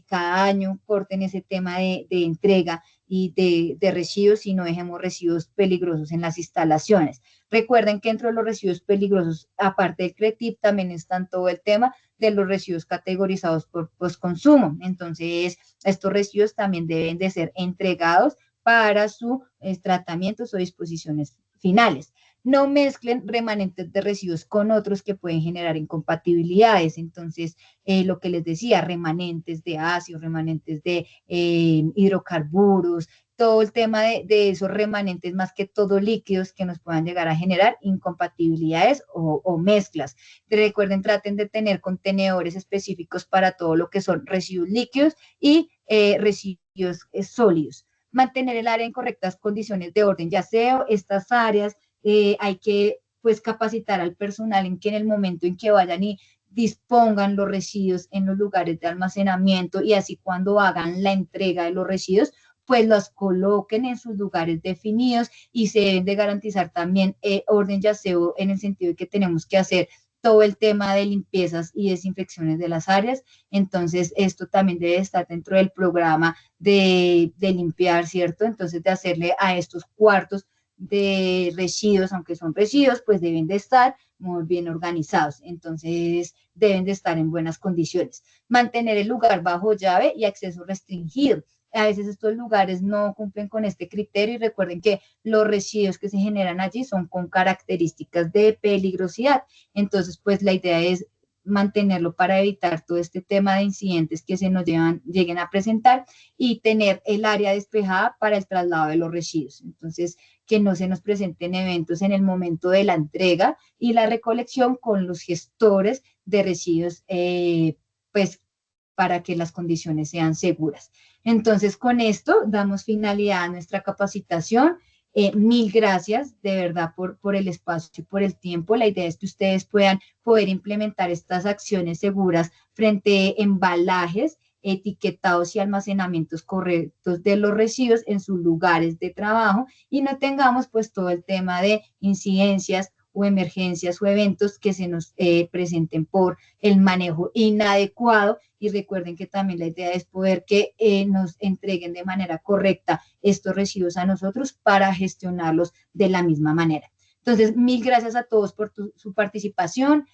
cada año corten ese tema de entrega y de residuos y no dejemos residuos peligrosos en las instalaciones. Recuerden que entre los residuos peligrosos, aparte del CRETIP, también están todo el tema de los residuos categorizados por postconsumo. Entonces, estos residuos también deben de ser entregados para su tratamiento o disposiciones finales. No mezclen remanentes de residuos con otros que pueden generar incompatibilidades. Entonces, lo que les decía, remanentes de ácido, remanentes de hidrocarburos, todo el tema de esos remanentes, más que todo líquidos que nos puedan llegar a generar incompatibilidades o mezclas. Recuerden, traten de tener contenedores específicos para todo lo que son residuos líquidos y residuos sólidos. Mantener el área en correctas condiciones de orden y aseo. Estas áreas hay que pues capacitar al personal en que en el momento en que vayan y dispongan los residuos en los lugares de almacenamiento y así cuando hagan la entrega de los residuos, pues los coloquen en sus lugares definidos y se deben de garantizar también orden y aseo en el sentido de que tenemos que hacer todo el tema de limpiezas y desinfecciones de las áreas. Entonces, esto también debe estar dentro del programa de limpiar, ¿cierto? Entonces, de hacerle a estos cuartos de residuos, aunque son residuos, pues deben de estar muy bien organizados, entonces deben de estar en buenas condiciones. Mantener el lugar bajo llave y acceso restringido. A veces estos lugares no cumplen con este criterio y recuerden que los residuos que se generan allí son con características de peligrosidad. Entonces, pues la idea es mantenerlo para evitar todo este tema de incidentes que se nos lleguen a presentar y tener el área despejada para el traslado de los residuos. Entonces, que no se nos presenten eventos en el momento de la entrega y la recolección con los gestores de residuos, pues para que las condiciones sean seguras. Entonces, con esto damos finalidad a nuestra capacitación. Mil gracias de verdad por el espacio y por el tiempo. La idea es que ustedes puedan poder implementar estas acciones seguras frente a embalajes, etiquetados y almacenamientos correctos de los residuos en sus lugares de trabajo y no tengamos pues todo el tema de incidencias o emergencias o eventos que se nos presenten por el manejo inadecuado. Y recuerden que también la idea es poder que nos entreguen de manera correcta estos residuos a nosotros para gestionarlos de la misma manera. Entonces, mil gracias a todos por su participación.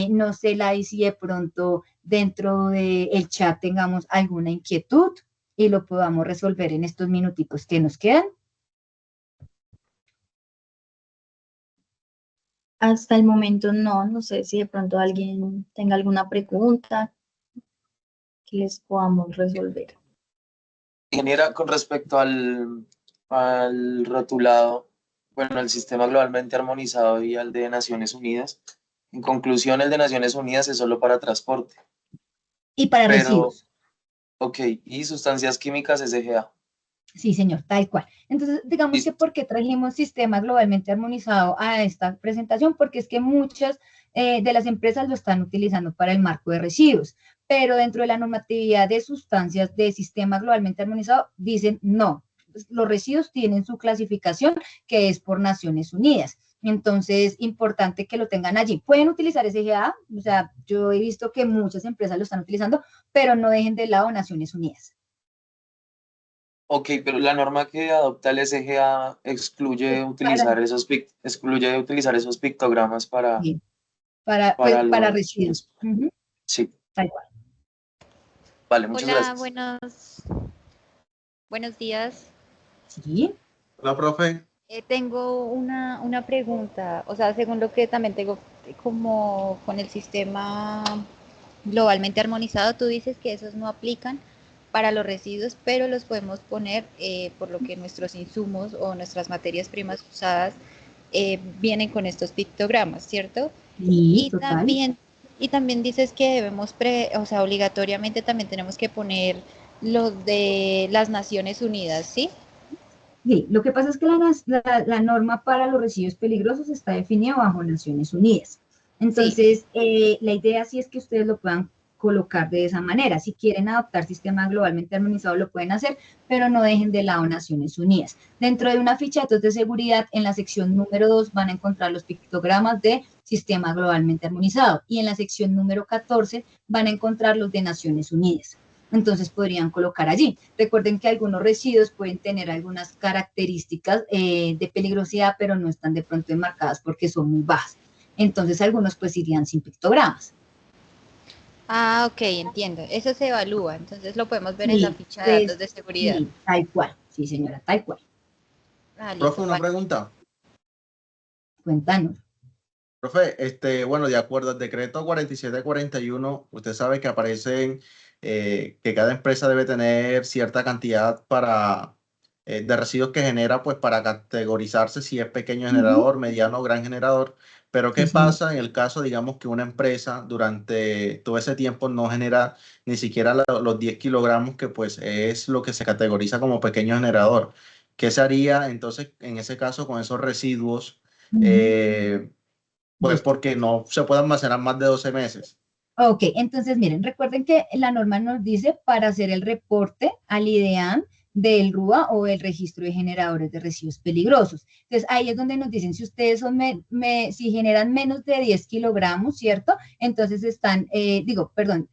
No sé, Lai, si de pronto dentro del chat tengamos alguna inquietud y lo podamos resolver en estos minuticos que nos quedan. Hasta el momento no sé si de pronto alguien tenga alguna pregunta que les podamos resolver. Ingeniera, con respecto al rotulado, bueno, el sistema globalmente armonizado y al de Naciones Unidas, en conclusión, el de Naciones Unidas es solo para transporte. Y para Pero, residuos. ok, y sustancias químicas SGA. Sí, señor, tal cual. Entonces, digamos que ¿por qué trajimos sistema globalmente armonizado a esta presentación? Porque es que muchas de las empresas lo están utilizando para el marco de residuos, pero dentro de la normatividad de sustancias de sistema globalmente armonizado dicen no, los residuos tienen su clasificación que es por Naciones Unidas. Entonces, importante que lo tengan allí. Pueden utilizar SGA, o sea, yo he visto que muchas empresas lo están utilizando, pero no dejen de lado Naciones Unidas. Ok, pero la norma que adopta el SGA excluye utilizar esos pictogramas para, Sí, para para los... residuos. Sí, Tal cual. vale, muchas Hola, gracias. buenos días. Sí. Hola, profe. Tengo una pregunta, o sea, según lo que también tengo como con el sistema globalmente armonizado, tú dices que esos no aplican para los residuos, pero los podemos poner por lo que nuestros insumos o nuestras materias primas usadas vienen con estos pictogramas, ¿cierto? Sí, Y total. también dices que debemos, o sea, obligatoriamente también tenemos que poner los de las Naciones Unidas, ¿sí? Sí, lo que pasa es que la norma para los residuos peligrosos está definida bajo Naciones Unidas. Sí. Entonces, la idea sí es que ustedes lo puedan colocar de esa manera. Si quieren adoptar sistema globalmente armonizado, lo pueden hacer, pero no dejen de lado Naciones Unidas. Dentro de una ficha de datos de seguridad, en la sección número 2 van a encontrar los pictogramas de sistema globalmente armonizado y en la sección número 14 van a encontrar los de Naciones Unidas. Entonces podrían colocar allí. Recuerden que algunos residuos pueden tener algunas características de peligrosidad, pero no están de pronto enmarcadas porque son muy bajas. Entonces algunos pues irían sin pictogramas. Ah, ok, entiendo. Eso se evalúa, entonces lo podemos ver en la ficha de datos de seguridad. Sí, tal cual. Sí, señora, tal cual. Ah, listo, Profe, una pregunta. Cuéntanos. Profe, bueno, de acuerdo al decreto 4741, usted sabe que aparecen que cada empresa debe tener cierta cantidad de residuos que genera, pues para categorizarse si es pequeño generador, mediano o gran generador. Pero ¿qué Sí, señor. pasa en el caso, digamos, que una empresa durante todo ese tiempo no genera ni siquiera los 10 kilogramos que pues es lo que se categoriza como pequeño generador? ¿Qué se haría entonces en ese caso con esos residuos? Pues Listo. porque no se puede almacenar más de 12 meses. Ok, entonces miren, recuerden que la norma nos dice para hacer el reporte al IDEAM del RUA o el registro de generadores de residuos peligrosos. Entonces, ahí es donde nos dicen, si ustedes son si generan menos de 10 kilogramos, ¿cierto? Entonces están,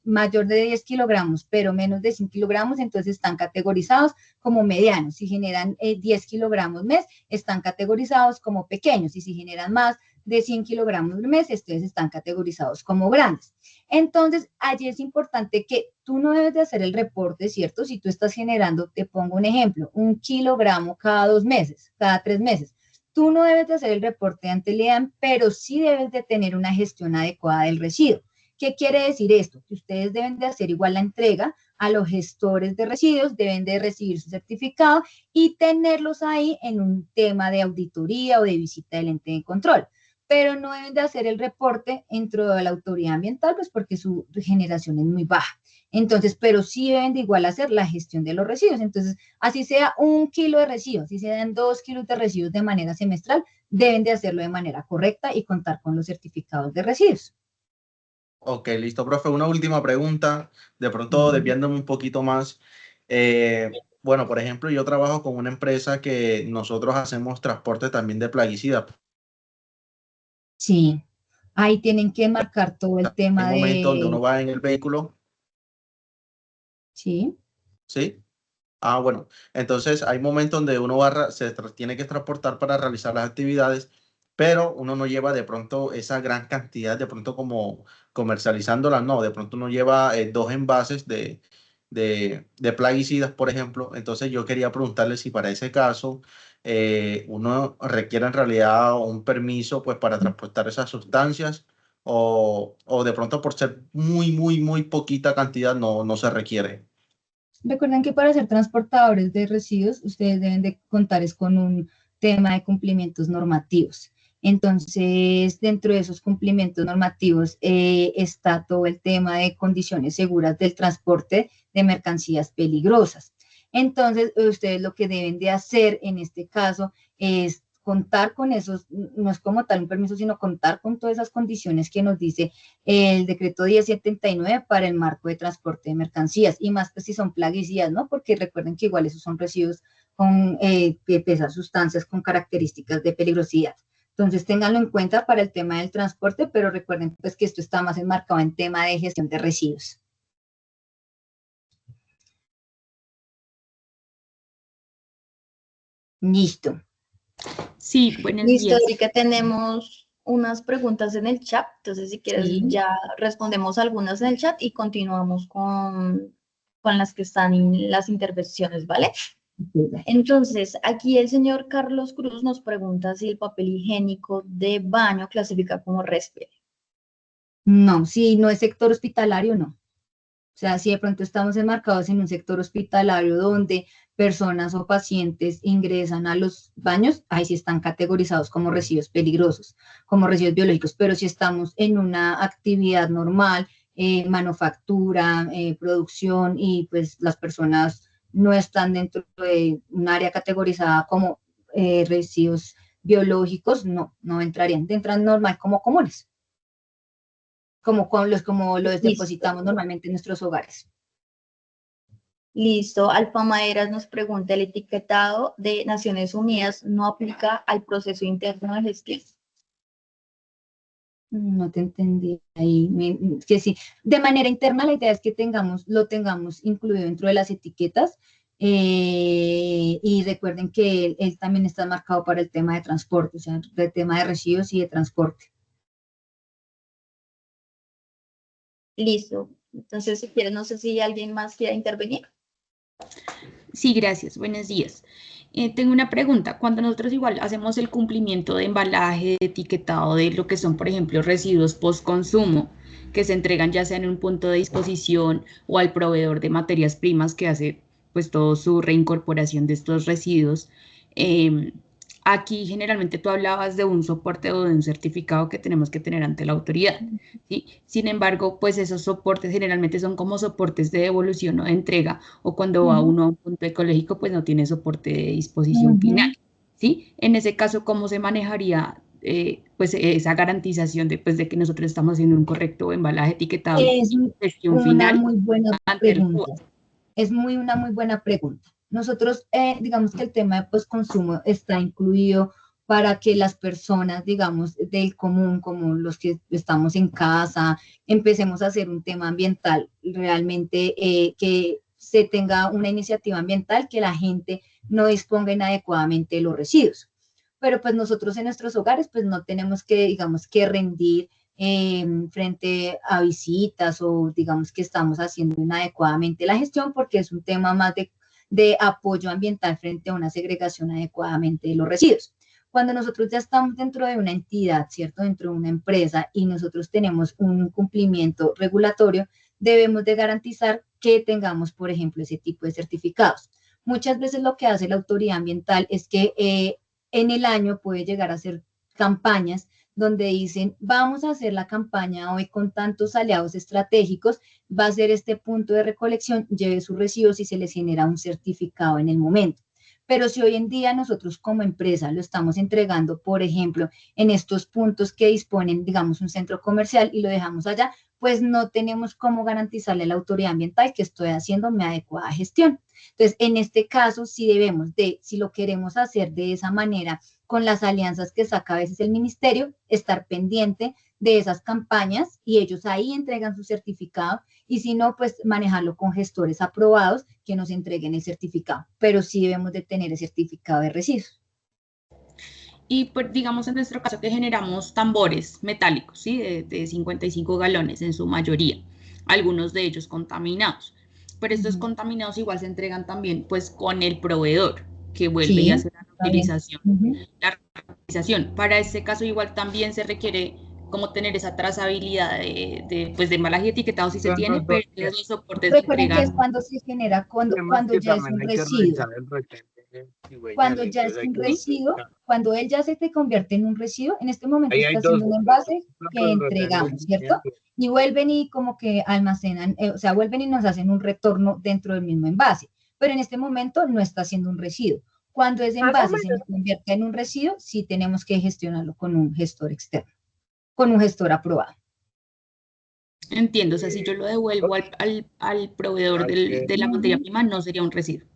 mayor de 10 kilogramos, pero menos de 100 kilogramos, entonces están categorizados como medianos. Si generan 10 kilogramos mes, están categorizados como pequeños. Y si generan más de 100 kilogramos al mes, ustedes están categorizados como grandes. Entonces, allí es importante que tú no debes de hacer el reporte, ¿cierto? Si tú estás generando, te pongo un ejemplo, 1 kilogramo cada 2 meses, cada 3 meses. Tú no debes de hacer el reporte ante el IDAM, pero sí debes de tener una gestión adecuada del residuo. ¿Qué quiere decir esto? Que ustedes deben de hacer igual la entrega a los gestores de residuos, deben de recibir su certificado y tenerlos ahí en un tema de auditoría o de visita del ente de control. Pero no deben de hacer el reporte dentro de la autoridad ambiental, pues porque su generación es muy baja. Entonces, pero sí deben de igual hacer la gestión de los residuos. Entonces, así sea 1 kilo de residuos, así sean 2 kilos de residuos de manera semestral, deben de hacerlo de manera correcta y contar con los certificados de residuos. Ok, listo, profe. Una última pregunta, de pronto desviándome un poquito más. Bueno, por ejemplo, yo trabajo con una empresa que nosotros hacemos transporte también de plaguicidas. Sí, ahí tienen que marcar todo el tema Hay momentos donde de... uno va en el vehículo, Sí, ¿sí? Ah, bueno, entonces hay momentos donde uno tiene que transportar para realizar las actividades, pero uno no lleva de pronto esa gran cantidad, de pronto como comercializándolas, no, de pronto uno lleva 2 envases de plaguicidas, por ejemplo. Entonces yo quería preguntarle si para ese caso uno requiere en realidad un permiso pues para transportar esas sustancias o de pronto por ser muy, muy, muy poquita cantidad no se requiere. recuerden que para ser transportadores de residuos, ustedes deben de contar es con un tema de cumplimientos normativos. Entonces, dentro de esos cumplimientos normativos está todo el tema de condiciones seguras del transporte de mercancías peligrosas. Entonces, ustedes lo que deben de hacer en este caso es contar con esos, no es como tal un permiso, sino contar con todas esas condiciones que nos dice el decreto 1079 para el marco de transporte de mercancías, y más pues si son plaguicidas, ¿no? Porque recuerden que igual esos son residuos con pesas sustancias con características de peligrosidad. Entonces, ténganlo en cuenta para el tema del transporte, pero recuerden pues que esto está más enmarcado en tema de gestión de residuos. Listo. Sí, buenos Listo, días. así que tenemos unas preguntas en el chat, entonces si quieres Sí. ya respondemos algunas en el chat y continuamos con las que están en las intervenciones, ¿vale? Entonces, aquí el señor Carlos Cruz nos pregunta si el papel higiénico de baño clasifica como RESPE. No, si no es sector hospitalario, no. O sea, si de pronto estamos enmarcados en un sector hospitalario donde personas o pacientes ingresan a los baños, ahí sí están categorizados como residuos peligrosos, como residuos biológicos, pero si estamos en una actividad normal, manufactura, producción, y pues las personas no están dentro de un área categorizada como residuos biológicos, no entrarían, entran normal como comunes, como los depositamos normalmente en nuestros hogares. Listo, Alfa Maderas nos pregunta, ¿el etiquetado de Naciones Unidas no aplica al proceso interno de gestión? No te entendí ahí, que sí. De manera interna la idea es que lo tengamos incluido dentro de las etiquetas, y recuerden que él también está marcado para el tema de transporte, o sea, el tema de residuos y de transporte. Listo, entonces si quieres, no sé si alguien más quiere intervenir. Sí, gracias. Buenos días. Tengo una pregunta. Cuando nosotros igual hacemos el cumplimiento de embalaje, de etiquetado de lo que son, por ejemplo, residuos post-consumo, que se entregan ya sea en un punto de disposición o al proveedor de materias primas que hace pues toda su reincorporación de estos residuos, aquí generalmente tú hablabas de un soporte o de un certificado que tenemos que tener ante la autoridad, ¿sí? Sin embargo, pues esos soportes generalmente son como soportes de devolución o de entrega, o cuando va uno a un punto ecológico, pues no tiene soporte de disposición final, ¿sí? En ese caso, ¿cómo se manejaría pues esa garantización de que nosotros estamos haciendo un correcto embalaje etiquetado Es y gestión una final muy buena ante el pregunta. Es una muy buena pregunta. Nosotros, digamos que el tema de postconsumo está incluido para que las personas, digamos, del común, como los que estamos en casa, empecemos a hacer un tema ambiental, realmente que se tenga una iniciativa ambiental, que la gente no disponga inadecuadamente de los residuos. Pero pues nosotros en nuestros hogares pues no tenemos que, digamos, que rendir frente a visitas o digamos que estamos haciendo inadecuadamente la gestión porque es un tema más de apoyo ambiental frente a una segregación adecuadamente de los residuos. Cuando nosotros ya estamos dentro de una entidad, ¿cierto? Dentro de una empresa y nosotros tenemos un cumplimiento regulatorio, debemos de garantizar que tengamos, por ejemplo, ese tipo de certificados. Muchas veces lo que hace la autoridad ambiental es que en el año puede llegar a hacer campañas donde dicen, vamos a hacer la campaña hoy con tantos aliados estratégicos, va a ser este punto de recolección, lleve sus residuos y se les genera un certificado en el momento. Pero si hoy en día nosotros como empresa lo estamos entregando, por ejemplo, en estos puntos que disponen, digamos, un centro comercial y lo dejamos allá, pues no tenemos cómo garantizarle a la autoridad ambiental que estoy haciendo mi adecuada gestión. Entonces, en este caso, sí debemos de, si lo queremos hacer de esa manera, con las alianzas que saca a veces el ministerio, estar pendiente de esas campañas y ellos ahí entregan su certificado y si no, pues manejarlo con gestores aprobados que nos entreguen el certificado, pero sí debemos de tener el certificado de residuos. Y pues, digamos en nuestro caso que generamos tambores metálicos, ¿sí? de 55 galones en su mayoría, algunos de ellos contaminados, pero estos contaminados igual se entregan también pues con el proveedor que vuelve y hace la reutilización. La reutilización. Para este caso igual también se requiere como tener esa trazabilidad de embalaje y etiquetado si se tiene, pero los soportes de Recuerden entrega. que es cuando se genera, cuando ya es un residuo. Cuando ya es un residuo, cuando él ya se te convierte en un residuo, en este momento está haciendo un envase que entregamos, ¿cierto? Y vuelven y como que almacenan, o sea, vuelven y nos hacen un retorno dentro del mismo envase, pero en este momento no está haciendo un residuo. Cuando ese envase se nos convierte en un residuo, sí tenemos que gestionarlo con un gestor externo, con un gestor aprobado. Entiendo, o sea, si yo lo devuelvo al proveedor de la materia prima, no sería un residuo.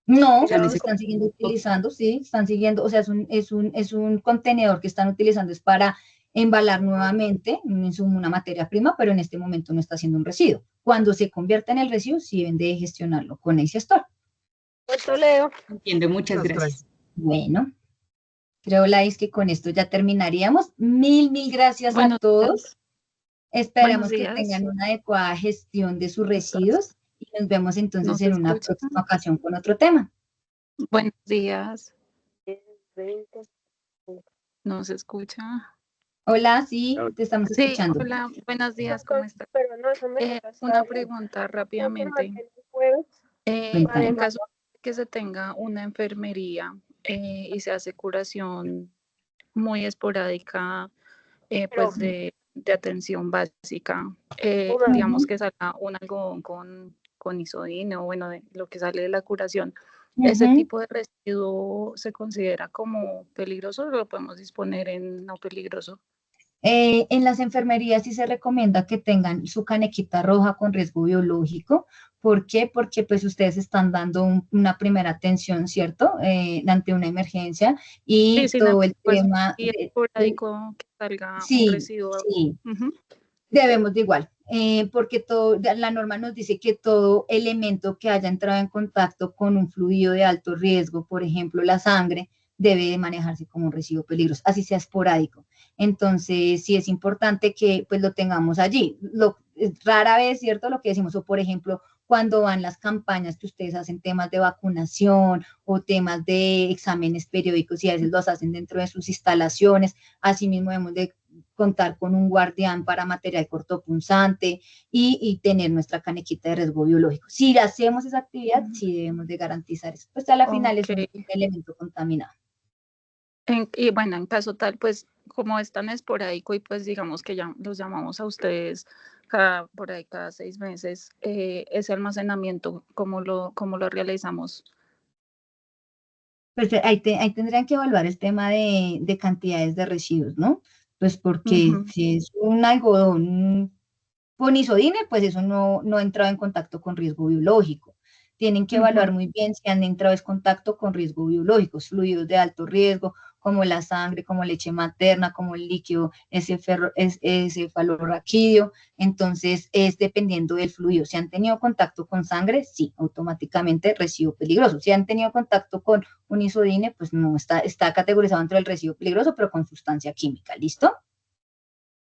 No, o sea, están siguiendo utilizando, sí, están siguiendo, o sea, es un contenedor que están utilizando, es para embalar nuevamente una materia prima, pero en este momento no está haciendo un residuo. Cuando se convierta en el residuo, sí deben de gestionarlo con el gestor. Esto leo. Entiendo, muchas gracias. Bueno, creo, Laís, que con esto ya terminaríamos. Mil gracias a todos. Esperamos que tengan una adecuada gestión de sus residuos y nos vemos entonces en una próxima ocasión con otro tema. Buenos días. ¿No se escucha? Hola, sí, te estamos escuchando. Hola, buenos días, ¿cómo estás? Una pregunta rápidamente. En caso de que se tenga una enfermería y se hace curación muy esporádica, pues de atención básica, digamos que salga un algodón con isodine o bueno, de lo que sale de la curación, ¿ese tipo de residuo se considera como peligroso o lo podemos disponer en no peligroso? En las enfermerías sí se recomienda que tengan su canequita roja con riesgo biológico. ¿Por qué? Porque pues ustedes están dando una primera atención, ¿cierto? Ante una emergencia y todo el tema... Y es esporádico que salga sí, un residuo. Sí, debemos de igual, porque la norma nos dice que todo elemento que haya entrado en contacto con un fluido de alto riesgo, por ejemplo la sangre, debe de manejarse como un residuo peligroso, así sea esporádico. Entonces, sí es importante que pues lo tengamos allí. Rara vez, ¿cierto? Lo que decimos, o por ejemplo, cuando van las campañas que ustedes hacen temas de vacunación o temas de exámenes periódicos y a veces los hacen dentro de sus instalaciones, asimismo debemos de contar con un guardián para material cortopunzante y tener nuestra canequita de riesgo biológico. Si hacemos esa actividad, sí debemos de garantizar eso. Pues a la final es un elemento contaminado. Y bueno, en caso tal, pues como es tan esporádico y pues digamos que ya los llamamos a ustedes por ahí cada 6 meses, ese almacenamiento, ¿cómo lo realizamos? Pues ahí tendrían que evaluar el tema de cantidades de residuos, ¿no? Pues porque si es un algodón con isodine, pues eso no ha entrado en contacto con riesgo biológico. tienen que evaluar muy bien si han entrado en contacto con riesgo biológicos, fluidos de alto riesgo, como la sangre, como leche materna, como el líquido encefalorraquídeo. Entonces, es dependiendo del fluido. Si han tenido contacto con sangre, sí, automáticamente residuo peligroso. Si han tenido contacto con un isodine, pues no está categorizado dentro del residuo peligroso, pero con sustancia química. ¿Listo?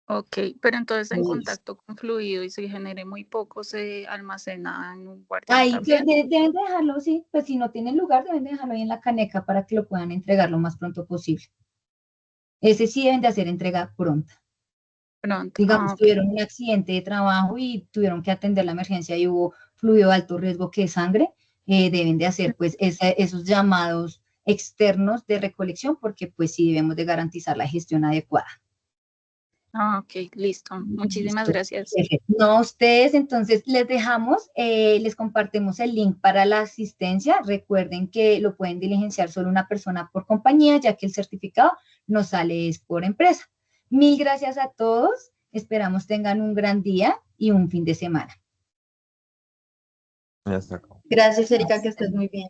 Ok, pero entonces en Listo. contacto con fluido y se genere muy poco, se almacena en un guardián Ahí también. deben dejarlo, sí, pues si no tienen lugar, deben dejarlo ahí en la caneca para que lo puedan entregar lo más pronto posible. Ese sí deben de hacer entrega pronta. Pronto. Digamos, Ok. tuvieron un accidente de trabajo y tuvieron que atender la emergencia y hubo fluido de alto riesgo que es sangre, deben de hacer pues esos llamados externos de recolección porque pues sí debemos de garantizar la gestión adecuada. Ok, listo. Muchísimas Listo. gracias. Perfecto. No, ustedes, entonces les dejamos, les compartimos el link para la asistencia. Recuerden que lo pueden diligenciar solo una persona por compañía, ya que el certificado no sale es por empresa. Mil gracias a todos. Esperamos tengan un gran día y un fin de semana. Ya está acabado. Gracias, Erika, que estés muy bien.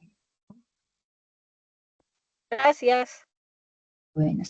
Gracias. Buenas.